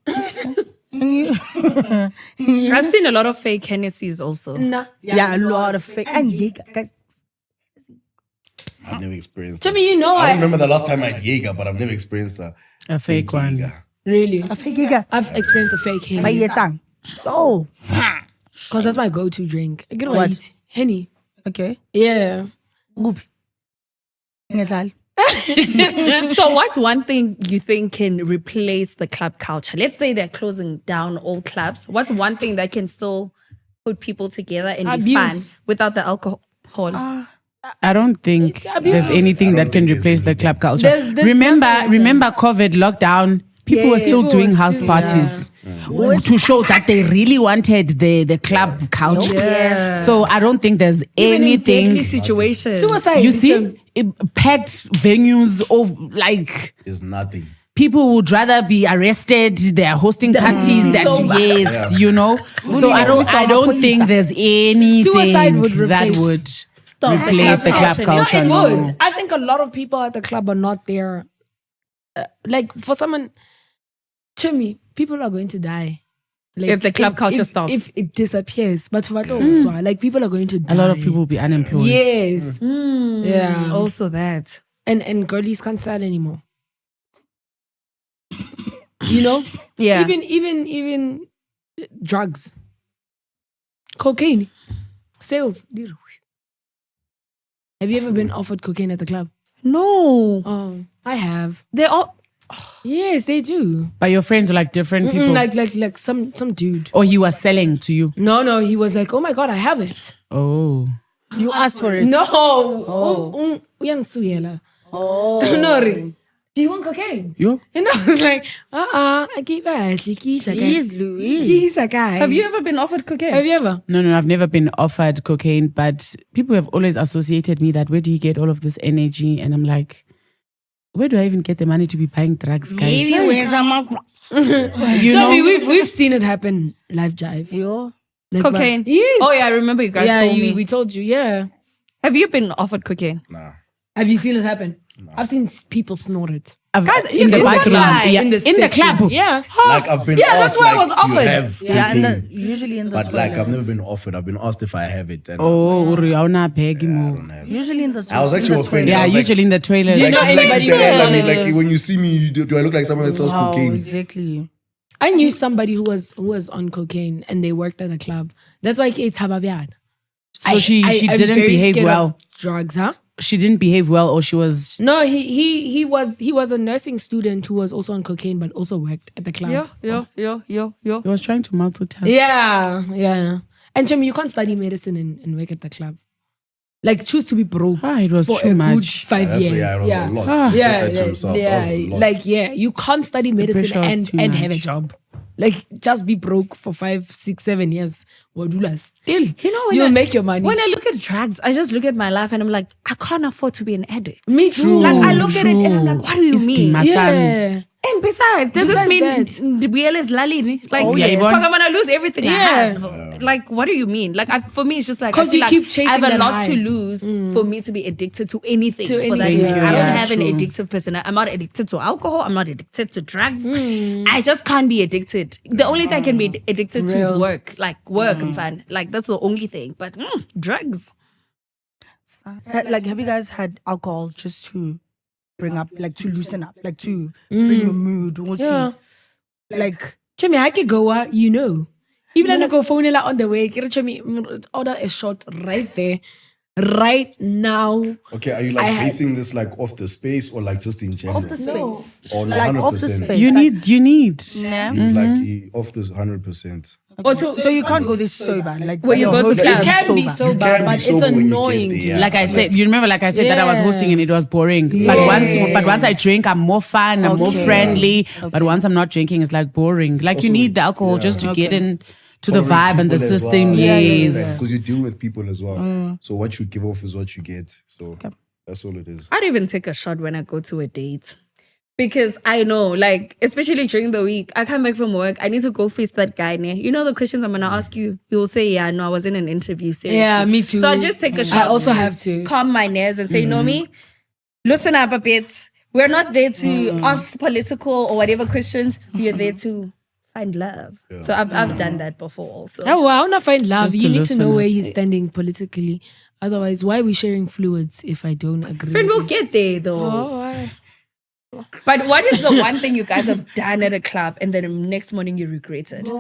I've seen a lot of fake Hennessy's also. Nah. Yeah, a lot of fake. And Jaeger, guys. I've never experienced To that. me, you know, I don't remember the last time I had Jaeger, but I've never experienced a fake one. Jaeger. really. A fake Jaeger. I've experienced a fake My Henny. yetang. Oh. Because that's my go-to drink. I get What? what? Henny. Okay. Yeah. Good. Ngetlali. So what's one thing you think can replace the club culture? Let's say they're closing down all clubs. What's one thing that can still put people together and be fun Abuse. without the alcohol? I don't think there's anything I that don't can think there's replace the anything. club culture. There's remember nothing like that. COVID lockdown. People were still People doing were house still- parties to show that they really wanted the club culture. Yes. So I don't think there's Even in deadly anything. situations. Suicide. You see, packed venues of like. There's nothing. People would rather be arrested. They are hosting parties that yes, you know. So I don't think there's anything Suicide would that replace- would Stop replace the club culture. No, it No. would. I think a lot of people at the club are not there. Like for someone, to me, people are going to die. Like, If the club culture stops. If it disappears. But like people are going to die. A lot of people will be unemployed. Yes. Yeah. Also that. And girlies can't sell anymore. You know? Yeah. Even drugs. Cocaine. Sales. Have you ever been offered cocaine at the club? No. Oh, I have. They're all. Yes, they do. But your friends were like different people. Like some dude. Or he was selling to you. No, he was like, oh my God, I have it. Oh. You asked for it. No. Oh. No. Do you want cocaine? You? And I was like, I gave her. He's a guy. Have you ever been offered cocaine? Have you ever? No, I've never been offered cocaine, but people have always associated me that where do you get all of this energy? And I'm like, where do I even get the money to be buying drugs, guys? We've seen it happen live jive. Like, cocaine? Yes. Oh, yeah, I remember you guys told me. We told you, yeah. Have you been offered cocaine? Nah. Have you seen it happen? No. I've seen people snort it. Guys, in the bathroom, in the club. Yeah. Like I've been asked, that's why I was offered. Usually in the but toilet. like I've never been offered. I've been asked if I have it. And I don't have usually in the toilet. I was actually offended. Yeah, I was usually in the toilet. Do you know anybody? Like when you see me, do I look like someone that sells cocaine? Exactly. I knew somebody who was on cocaine and they worked at a club. That's why it's Hababiad. So she didn't behave well. Drugs, huh? She didn't behave well, or she was. No, he was a nursing student who was also on cocaine, but also worked at the club. Yeah. He was trying to multitask. Yeah. And Chemi, you can't study medicine and work at the club. Like, choose to be broke. It was for too a much. Good 5 years. Yeah, it was a lot. You can't study medicine and have a job. Like, just be broke for 5, 6, 7 years. Wadula, still, you'll make your money. When I look at drugs, I just look at my life and I'm like, I can't afford to be an addict. Me too. Like, I look at it and I'm like, what do you mean? Yeah. And besides, does this mean the BL is lali? Like, I'm gonna lose everything I have. Like, what do you mean? Like, for me, it's just like, because you keep chasing I have a that lot high. to lose for me to be addicted to anything. For that. Yeah. I don't have an addictive person. I'm not addicted to alcohol. I'm not addicted to drugs. I just can't be addicted. The only thing I can be addicted to is work. Like, work and fun. Like, that's the only thing. But drugs. Like, have you guys had alcohol just to bring up, like to loosen up, like to bring your mood? Like, Chemi, I could go, even when I go phone on the way, Chemi, order a shot right there, right now. Okay, are you like basing this like off the space or like just in general? Off the space. Or like 100%? off the space. You need. Yeah. Like off this 100%. So you can't go this sober. Like when you go to club, you can be sober, but it's annoying. Like I said, you remember, like I said that I was hosting and it was boring. But once I drink, I'm more fun, I'm more friendly. But once I'm not drinking, it's like boring. Like you need the alcohol just to get in to the vibe and the system. Yes, because you deal with people as well. So what you give off is what you get. So that's all it is. I'd even take a shot when I go to a date. Because I know, like, especially during the week, I come back from work, I need to go face that guy. You know the questions I'm going to ask you? You'll say, yeah, no, I was in an interview. Seriously. Yeah, me too. So I just take a shot. I also have to calm my nerves and say, you know me, listen up a bit. We're not there to ask political or whatever questions. We are there to find love. Yeah. So I've done that before also. Oh, well, I want to find love. You need to know where he's up. standing politically. Otherwise, why are we sharing fluids if I don't agree? Friend, we'll get there though. But what is the one thing you guys have done at a club and then the next morning you regret it?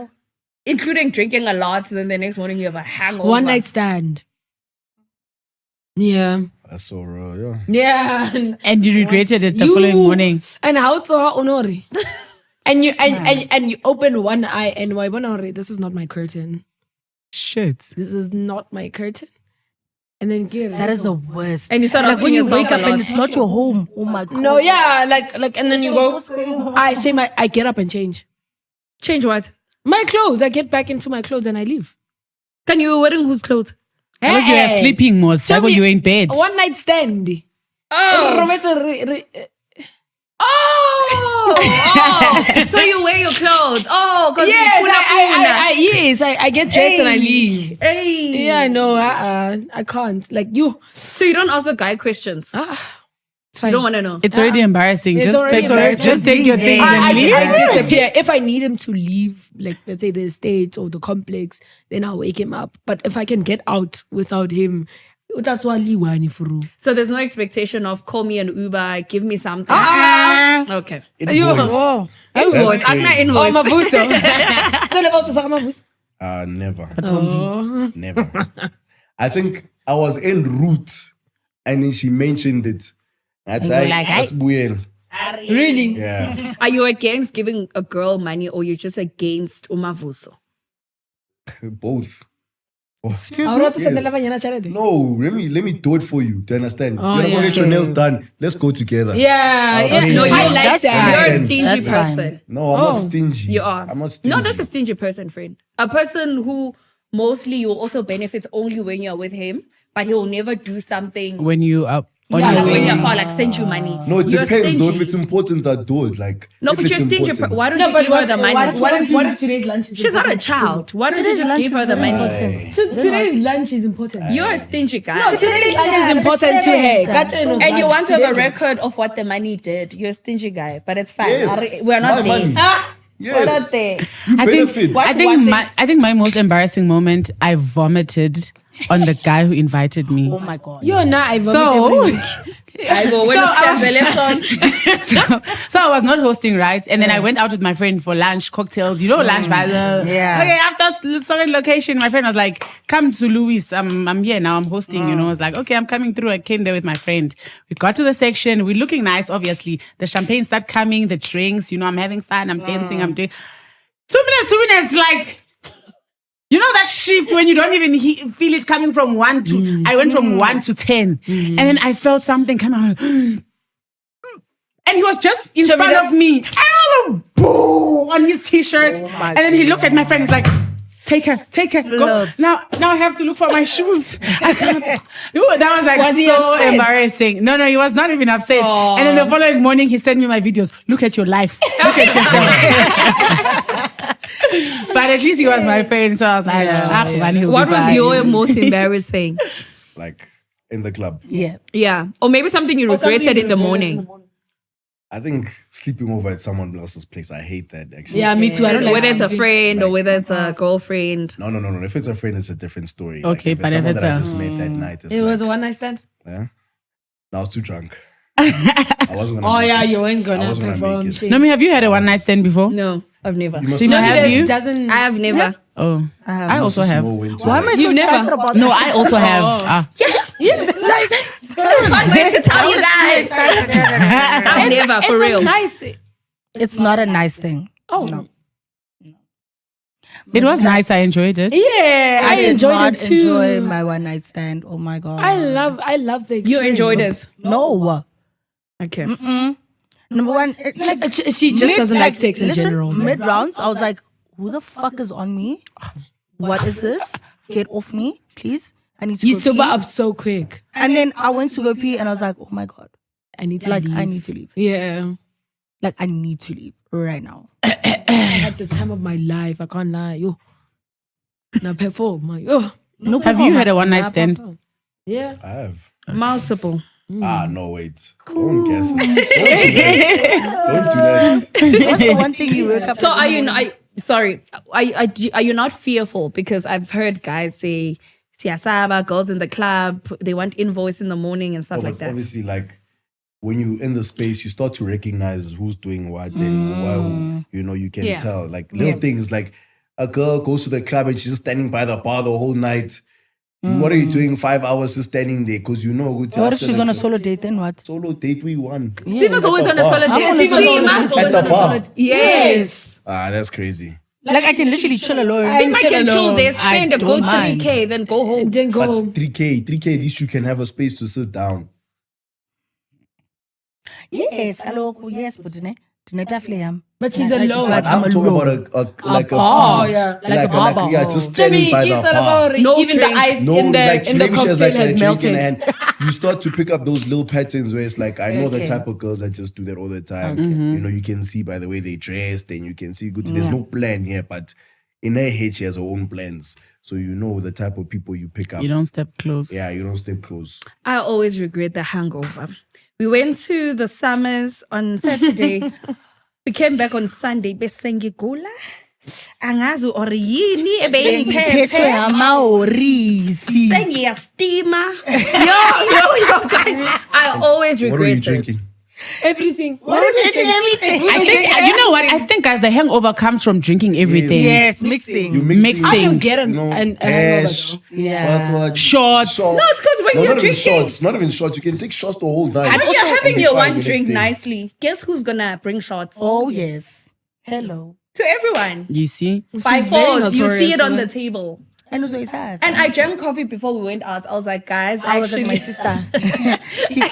Including drinking a lot, and then the next morning you have a hangover. One night stand. Yeah. That's so real, Yeah. And you regretted it the following morning. And how to her honore. And you open one eye and this is not my curtain. Shit. This is not my curtain. And then that is the worst. And you start like when you wake up and it's not your home. Oh my god. No, yeah, like and then you go. I get up and change. Change what? My clothes. I get back into my clothes and I leave. Can you wearing whose clothes? You are sleeping most. Tell me you in bed. One night stand. So you wear your clothes. Oh, because yes, I get dressed and I leave. Hey. Yeah, I know. I can't. Like you. So you don't ask the guy questions. It's fine. You don't want to know. It's already embarrassing. Just take your things and leave. I disappear. If I need him to leave, like let's say the estate or the complex, then I'll wake him up. But if I can get out without him So there's no expectation of call me an Uber, give me something. Okay. Invoice. Invoice. crazy. Invoice. Never. Never. I think I was en route and then she mentioned it. That's Really? Yeah. Are you against giving a girl money or you're just against umavuso? Both. Excuse me? Yes. No, let me do it for you. Do you understand? Oh, You're gonna go get your nails done. Let's go together. Yeah. No, you I like that. You're a stingy That's fine. person. No, I'm not stingy. You are. I'm not stingy. No, that's a stingy person, friend. A person who mostly you also benefit only when you're with him, but he'll never do something When you are on like your when way. you're far, like send you money. No, it You're depends though. If stingy. it's important, I do it. Like No, if but it's you're stingy. important. Why don't you give her the money? What if today's lunch is She's not a child. Why don't you just give her the money? Today's lunch is important. You're a stingy guy. Today's lunch is important to her. And you want to have a record of what the money did. You're a stingy guy, but it's fine. Yes, We're not my there. money. We're not Yes. there. You I benefit. think I think my most embarrassing moment, I vomited on the guy who invited me. Oh my God. You're not. I vomit So- every week. I go, when So is I was- the left on? So I was not hosting, right? And then I went out with my friend for lunch, cocktails, lunch vibes. Yeah. Okay, after certain location, my friend was like, come to Louis. I'm here now, I'm hosting, I was like, okay, I'm coming through. I came there with my friend. We got to the section. We're looking nice, obviously. The champagne start coming, the drinks, I'm having fun, I'm dancing, I'm doing. 2 minutes, like... You know that shift when you don't even feel it coming from 1 to... I went from 1 to 10. And then I felt something come out. And he was just in front of me. And all the boo on his t-shirt. And then he looked at my friend. He's like, take her, go. Now I have to look for my shoes. I can't. That was like so embarrassing. No, he was not even upset. And then the following morning, he sent me my videos. Look at your life. Look at yourself. But at least he was my friend, so I was like, What was your most embarrassing? Like in the club. Yeah. Yeah. Or maybe something you regretted in the morning. I think sleeping over at someone else's place. I hate that actually. Yeah, me too. I don't like Whether it's a friend or Like- whether it's a girlfriend. No. If it's a friend, it's a different story. Okay, if but it's if someone it's that I a- just met that night, it's It was a like, one night stand. yeah. I was too drunk. I wasn't gonna. Oh make yeah, it. you weren't I gonna wasn't perform. make it. shit. Nomi, have you had a one night stand before? No, I've never. You must Sima, know have That you? doesn't. I have never. Oh, I also have. Know when to Why am I like- so You've never- excited about No, that? I also have. I'm going to tell you guys. I've never, for It's real. a nice. It's not a nice thing. Oh It was nice. I enjoyed it. yeah, I did enjoyed not it too. enjoy my one night stand. Oh my God. I love the experience. You enjoyed it. No. Okay. Number one, She just doesn't like sex in general. Mid rounds, I was like, who the fuck is on me? What is this? Get off me, please. I need to You go sober pee. up so quick. And then I went to go pee and I was like, oh my God. I need to Like, leave. I need to leave. Yeah. Like, I need to leave right now. I had the time of my life. I can't lie. Yo. Now perform. Yo. No Have you had a one night stand? Yeah. I have. Multiple. No, wait. Don't guess it. Don't do that. What's the one thing you wake up So in the are you? morning? Are you not fearful? Because I've heard guys say, "Siyasaba, girls in the club, they want invoice in the morning and stuff No, like but that." obviously, like when you in the space, you start to recognize who's doing what and why. You can Yeah. tell. Like little things, like a girl goes to the club and she's just standing by the bar the whole night. What are you doing 5 hours just standing there? Because What if she's on a solo date, then what? solo date? We won. Sima's always on a bar. solid I'm date. on a solid Sima's date. always At the on a bar. solid. Yes. That's crazy. Like, I can literally chill alone. Sima chill can chill alone. there, spend a don't good mind. 3K, then go home. Then go But home. 3K, at least you can have a space to sit down. Yes, yes, but But she's alone. But I'm talking about a bar. yeah. Like a bar bar. yeah, just standing by the bar. No even drink. the ice No, in the like in the maybe she has cocktail like a has drink in her melted. hand. You start to pick up those little patterns where it's like I know the Okay. type of girls that just do that all the time. You can see by the way they dressed, and you can see good. There's no plan here, but in her head she has her own plans. So you know the type of people you pick up. You don't step close. Yeah, you don't step close. I always regret the hangover. We went to the Summers on Saturday. We came back on Sunday. Besengigula. angazi or yini Phethwe amaorisi. Sengiyastima. Yo, guys. I always regret What were you it. drinking? Everything. I think you know what? I think, guys, the hangover comes from drinking everything. Yes, mixing. You mixing. Mixing. I should get an hangover. Ash, though. Yeah. what? Shots. No, it's because when you're not drinking, even shots. Not even shots. You can take shots the whole night. when Also, you're having be your fine one the next drink day. nicely, guess who's gonna bring shots? Oh yes. Hello. To everyone. You see? By She's very force, you see notorious it on for the that. table. And also it's hard. And I drank coffee before we went out. I was like, guys, I was with my actually, sister.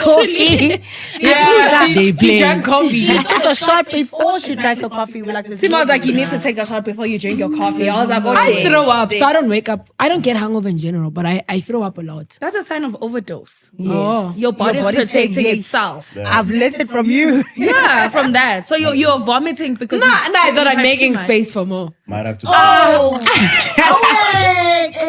Coffee. Yeah, They she play. drank coffee. She took a shot before she drank her coffee. We're like, Sima was like, you need to take a shot before you drink your coffee. I was like, I okay. throw up, so I don't wake up. I don't get hangover in general, but I throw up a lot. That's a sign of overdose. Yes. Your body's body's saying, protecting yes. itself. I've learned it from you. Yeah, from that. So you're vomiting because No, I thought you've I'm had making too much. space for more. Might have to. Oh,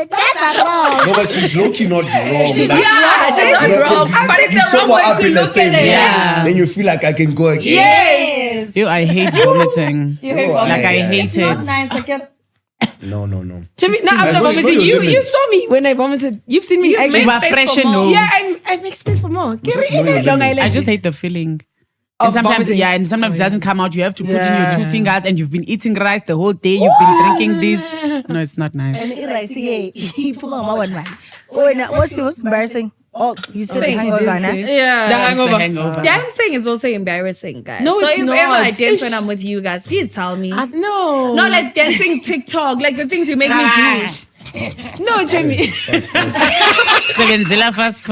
that's wrong. No, but she's low-key not wrong. She's Like, not you know, wrong, 'cause but it's you the wrong sober way up to in the look same at it. way. Yeah. Then you feel like I can go again. Yes. Yo, I hate vomiting. You hate No, vomiting. Like I hate It's not it. nice. Like, No. Jimmy, now too after much. Know vomiting, your you limits. saw me when I vomited. You've seen me You actually. made But space fresh for and more. no. Yeah, I make space for more. Give just me know your Long limits. Island. I just hate the feeling. Of And sometimes, vomiting. yeah, and sometimes it doesn't come out. You have to put in Yeah. your 2 fingers, and you've been eating rice the whole day. You've been drinking this. No, it's not nice. And what's embarrassing? Oh, you said Oh, the she hangover, did nah? say. Yeah. The It's the hangover. hangover. Dancing is also embarrassing, guys. No, so it's if not. ever I dance Ish. when I'm with you guys, please tell me. No. Not like dancing TikTok, like the things you make me do. No, Jamie. Sebenzela fast.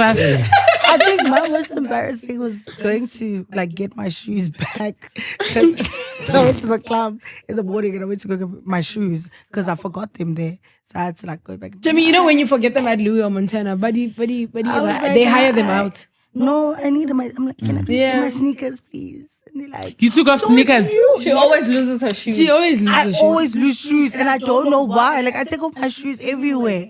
I think my most embarrassing was going to like get my shoes back. I went to the club in the morning and I went to go get my shoes because I forgot them there. So I had to like go back. Jamie, you know when you forget them at Louis or Montana, buddy, I was like, they hire them out. No, I need my. I'm like, can I please Yeah. get my sneakers, please? And they're like, You took off "So sneakers. it's you." She always loses her shoes. She always loses I her shoes. always lose shoes, and I don't know why. Like I take off my shoes everywhere.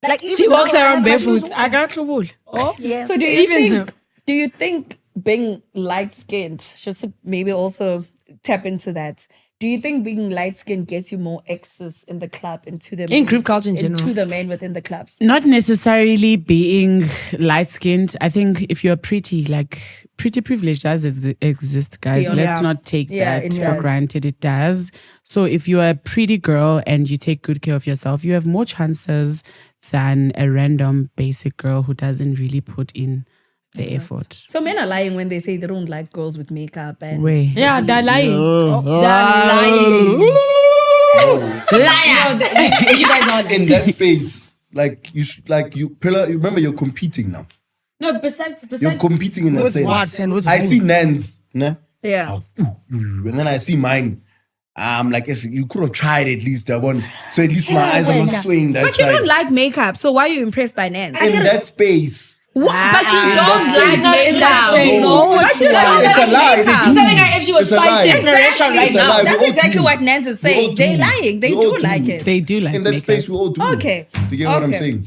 Like She even walks though I around have my shoes barefoot. I got trouble. Oh yes. So do you think being light skinned, just to maybe also tap into that? Do you think being light skinned gets you more access in the club into the In group culture in general. into the men within the clubs? Not necessarily being light skinned. I think if you're pretty, like pretty privilege does exist, guys. Yeah. Let's not take Yeah, that it for does. granted. It does. So if you're a pretty girl and you take good care of yourself, you have more chances than a random basic girl who doesn't really put in the effort. So men are lying when they say they don't like girls with makeup and Way. Yeah, they're lying. They're lying. Liar. No, you guys are In that space, like you remember you're competing now. No, besides You're competing in a With sense. what and with I who? see Nandz, nah? yeah. And then I see mine. I'm like, yes, you could have tried at least that one. So at least my eyes are not swaying that But you side. don't like makeup, so why are you impressed by Nandz? In that space. What? But you in don't that like space. makeup. No. know what But you you don't want. like It's a lie. They makeup. do. telling her if she was It's a fine, lie. she's in a restaurant right It's a now. lie. We That's all exactly do. what Nandz is We all saying. They're do. lying. They We all do like do. it. They do like In that makeup. space, we all do. Okay. Do you get what I'm Okay. saying?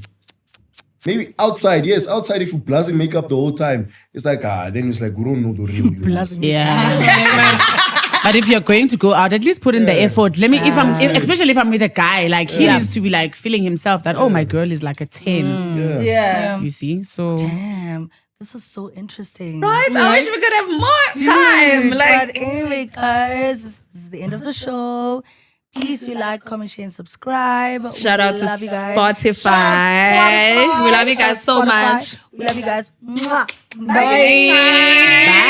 Maybe outside, yes, outside if you blasting makeup the whole time, it's like, then it's like, we don't know the real you. Yeah. But if you're going to go out, at least put in the effort. Let me, especially if I'm with a guy, like he needs to be like feeling himself that, oh, my girl is like a 10. Yeah. You see? So Damn, this was so interesting. Right? I wish we could have more time. But anyway, guys, this is the end of the show. Please do like, comment, share, and subscribe. Shout out to love you guys. Spotify. Shout out We love you guys so Spotify. much. We love you guys. Mwah. Bye. bye.